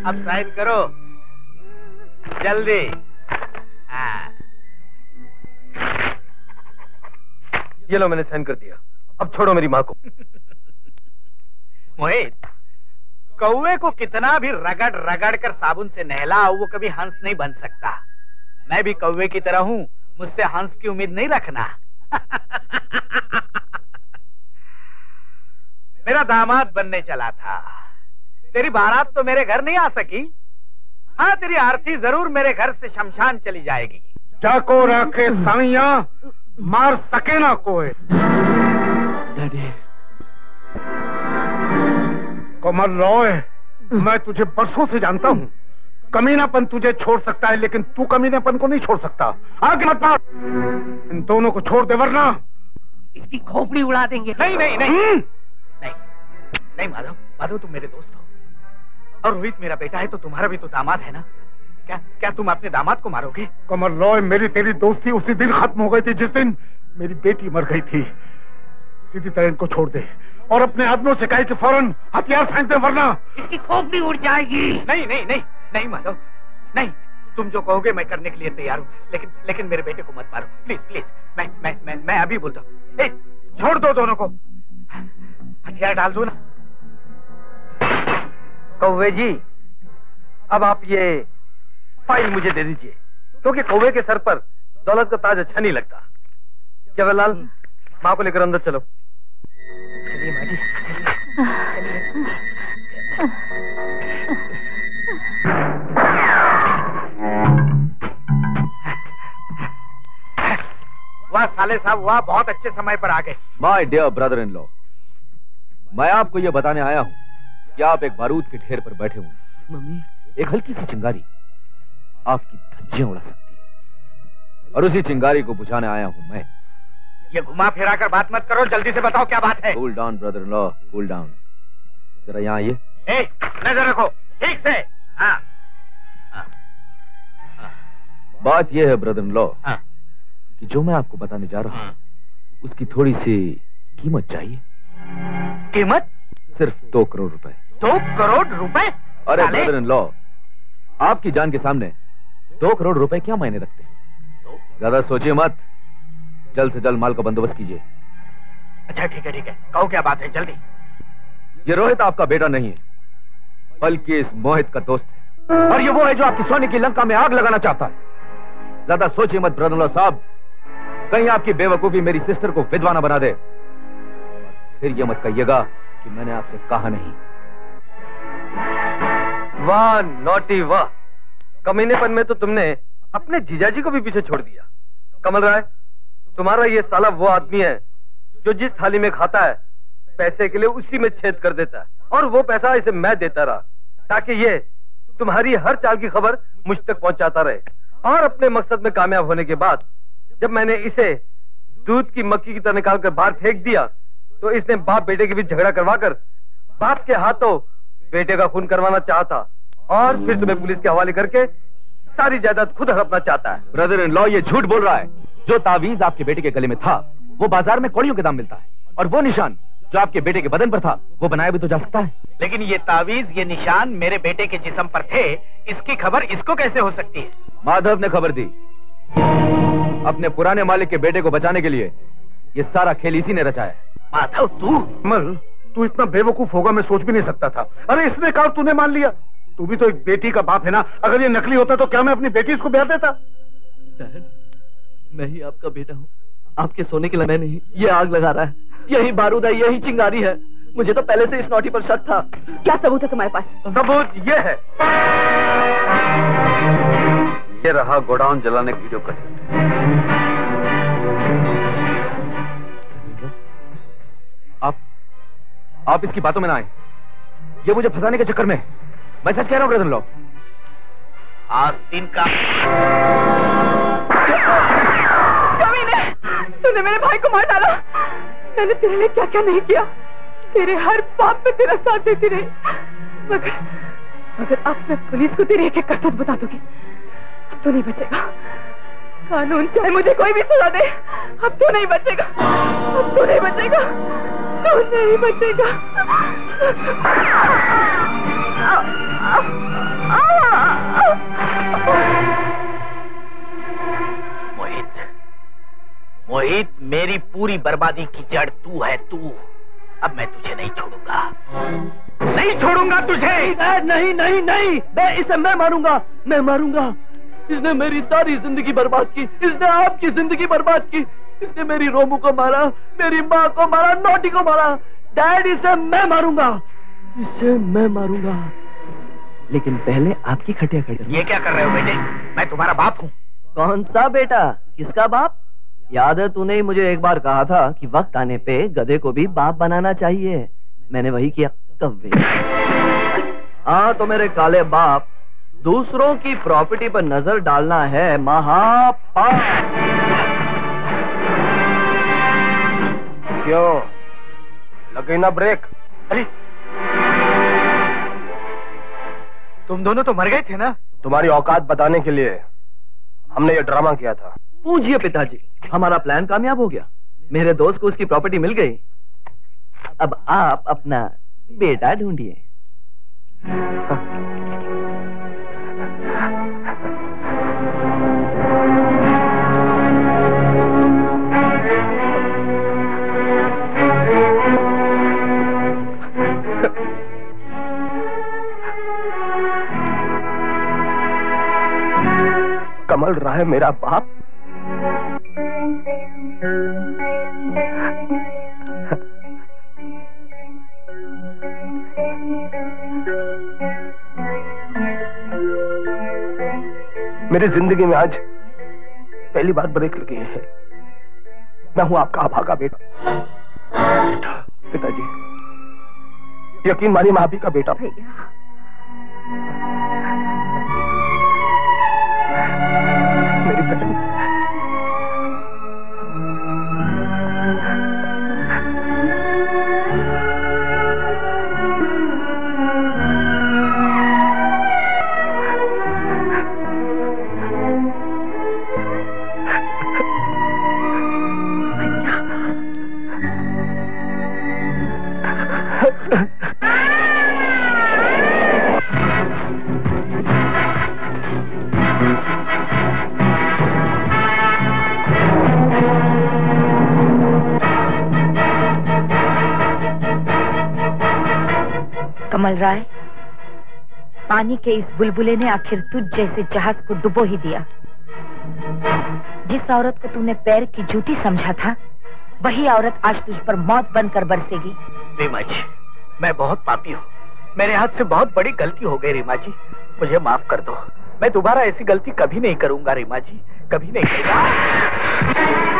अब साइन करो जल्दी। ये लो, मैंने साइन कर दिया। अब छोड़ो मेरी माँ को। मोहित, कौवे को कितना भी रगड़ रगड़ कर साबुन से नहलाओ, वो कभी हंस नहीं बन सकता। मैं भी कौवे की तरह हूं, मुझसे हंस की उम्मीद नहीं रखना। मेरा दामाद बनने चला था। तेरी बारात तो मेरे घर नहीं आ सकी। हाँ, तेरी आरती जरूर मेरे घर से शमशान चली जाएगी। जाको रखे साइया, मार सके ना कोई। डैडी। कमल रॉय, मैं तुझे बरसों से जानता हूँ। कमीनापन तुझे छोड़ सकता है, लेकिन तू कमीनापन को नहीं छोड़ सकता। आगे मत बढ़। इन दोनों को छोड़ दे, वरना इसकी खोपड़ी उड़ा देंगे। नहीं नहीं नहीं नहीं नहीं माधव, माधव तुम मेरे दोस्त हो, और रोहित मेरा बेटा है, तो तुम्हारा भी तो दामाद है ना। क्या तुम अपने दामाद को मारोगे? कमल रॉय, मेरी तेरी दोस्ती उसी दिन खत्म हो गई थी जिस दिन मेरी बेटी मर गई थी। सीधी तरह इनको छोड़ दे और अपने आदमियों से कहे कि फौरन हथियार फेंक दे, वरना इसकी खोपड़ी उड़ जाएगी। नहीं नहीं नहीं नहीं माधव, नहीं। तुम जो कहोगे मैं करने के लिए तैयार हूँ, लेकिन मेरे बेटे को मत मारो, प्लीज प्लीज। मैं अभी बोलता हूँ। छोड़ दो दोनों को, हथियार डाल दो ना। कौवे जी, अब आप ये फाइल मुझे दे दीजिए, क्योंकि कौवे के सर पर दौलत का ताज अच्छा नहीं लगता। जवाहरलाल, माँ को लेकर अंदर चलो। चलिए माँ जी, चलिए। वाह साले साहब, वाह, बहुत अच्छे समय पर आ गए। My dear brother in law, मैं आपको यह बताने आया हूं कि आप एक बारूद के ढेर पर बैठे हुए हैं। मम्मी, एक हल्की सी चिंगारी आपकी धज्जियां उड़ा सकती है, और उसी चिंगारी को बुझाने आया हूं मैं। ये घुमा फिरा कर बात मत करो, जल्दी से बताओ क्या बात है। Cool down brother in law, cool down. जरा यहाँ आइए। नजर रखो ठीक से। हाँ। बात यह है ब्रदर इन लॉ कि जो मैं आपको बताने जा रहा हूं उसकी थोड़ी सी कीमत चाहिए। कीमत? सिर्फ 2 करोड़ रुपए। 2 करोड़ रुपए? अरे ब्रदर इन लॉ, आपकी जान के सामने 2 करोड़ रुपए क्या मायने रखते हैं? ज्यादा सोचिए मत, जल्द से जल्द माल का बंदोबस्त कीजिए। अच्छा ठीक है, कहो क्या बात है, जल्दी। ये रोहित आपका बेटा नहीं है, बल्कि इस मोहित का दोस्त है, और ये वो है जो आपकी सोने की लंका में आग लगाना चाहता है। ज्यादा सोचिए मत ब्रदर इन लॉ साहब, कहीं आपकी बेवकूफी मेरी सिस्टर को विधवा ना बना दे। फिर ये मत कहिएगा कि मैंने आपसे कहा नहीं। वाह नॉटी वाह, कमीनेपन में तो तुमने अपने जीजाजी को भी पीछे छोड़ दिया। कमल राय, तुम्हारा ये साला वो आदमी है जो जिस थाली में खाता है पैसे के लिए उसी में छेद कर देता है, और वो पैसा इसे मैं देता रहा ताकि ये तुम्हारी हर चाल की खबर मुझ तक पहुंचाता रहे। और अपने मकसद में कामयाब होने के बाद जब मैंने इसे दूध की मक्खी की तरह निकाल कर बाहर फेंक दिया तो इसने बाप बेटे के बीच झगड़ा करवाकर बाप के हाथों बेटे का खून करवाना चाहता, और फिर तुम्हें पुलिस के हवाले करके सारी जायदाद खुद हड़पना चाहता है। ब्रदर इन लॉ ये झूठ बोल रहा है। जो तावीज आपके बेटे के गले में था वो बाजार में कौड़ियों के दाम मिलता है, और वो निशान जो आपके बेटे के बदन पर था वो बनाया भी तो जा सकता है। लेकिन ये तावीज, ये निशान मेरे बेटे के जिस्म पर थे, इसकी खबर इसको कैसे हो सकती है? माधव ने खबर दी। अपने पुराने मालिक के बेटे को बचाने के लिए ये सारा खेल इसी ने रचाया। माधव तू इतना बेवकूफ होगा मैं सोच भी नहीं सकता था। अरे इसने कहा तूने मान लिया। तू भी तो एक बेटी का बाप है ना। अगर ये नकली होता तो क्या मैं अपनी बेटी इसको ब्याह देता? डैड, मैं ही आपका बेटा हूँ, आपके सोने के लिए मैं नहीं। ये आग लगा रहा है, यही बारूद है, यही चिंगारी है। मुझे तो पहले से इस नौटी पर शक था। क्या सबूत है तुम्हारे पास? सबूत ये है, ये रहा गोडाउन जलाने की वीडियो कैसेट। आप इसकी बातों में ना आए, ये मुझे फंसाने के चक्कर में। मैं सच कह रहा हूं ब्रदर इन लॉ। आस्तीन का कमीने, तूने मेरे भाई को मार डाला। मैंने तेरे लिए क्या क्या नहीं किया, तेरे हर पाप में तेरा साथ देती रही, मगर अब मैं पुलिस को तेरे एक एक करतूत बता दूंगी। अब तो नहीं बचेगा। कानून चाहे मुझे कोई भी सजा दे, अब तो नहीं बचेगा, अब तो नहीं बचेगा, तो नहीं बचेगा। मोहित, मेरी पूरी बर्बादी की जड़ तू है, तू। अब मैं तुझे नहीं छोड़ूंगा, नहीं छोड़ूंगा तुझे। नहीं नहीं नहीं, मैं मारूंगा, मैं मारूंगा। इसने मेरी सारी जिंदगी बर्बाद की, इसने आपकी जिंदगी बर्बाद की, इसने मेरी रोमू को मारा, मेरी माँ को मारा, नोटी को मारा। डैड, इसे मैं मारूंगा, इसे मैं मारूंगा, लेकिन पहले आपकी खटिया खड़ी। ये क्या कर रहे हो बेटे? मैं तुम्हारा बाप हूँ। कौन सा बेटा? किसका बाप? याद है तूने ही मुझे एक बार कहा था कि वक्त आने पे गधे को भी बाप बनाना चाहिए। मैंने वही किया। कव्वे। हाँ तो मेरे काले बाप, दूसरों की प्रॉपर्टी पर नजर डालना है महापाप। क्यों लगे ना ब्रेक? अरे तुम दोनों तो मर गए थे ना? तुम्हारी औकात बताने के लिए हमने ये ड्रामा किया था। पूजिए पिताजी, हमारा प्लान कामयाब हो गया। मेरे दोस्त को उसकी प्रॉपर्टी मिल गई। अब आप अपना बेटा ढूंढिए। कमल राय मेरा बाप? मेरी जिंदगी में आज पहली बार ब्रेक लगी है। मैं हूं आपका अभागा बेटा। पिताजी, यकीन मानिए मैं आप ही का बेटा हूं। मेरी बहन, कमल राय, पानी के इस बुलबुले ने आखिर तुझ जैसे जहाज को डुबो ही दिया। जिस औरत को तूने पैर की जूती समझा था, वही औरत आज तुझ पर मौत बनकर बरसेगी। रीमा जी, मैं बहुत पापी हूँ। मेरे हाथ से बहुत बड़ी गलती हो गई रीमा जी, मुझे माफ कर दो। मैं दोबारा ऐसी गलती कभी नहीं करूंगा रीमा जी, कभी नहीं करूंगा।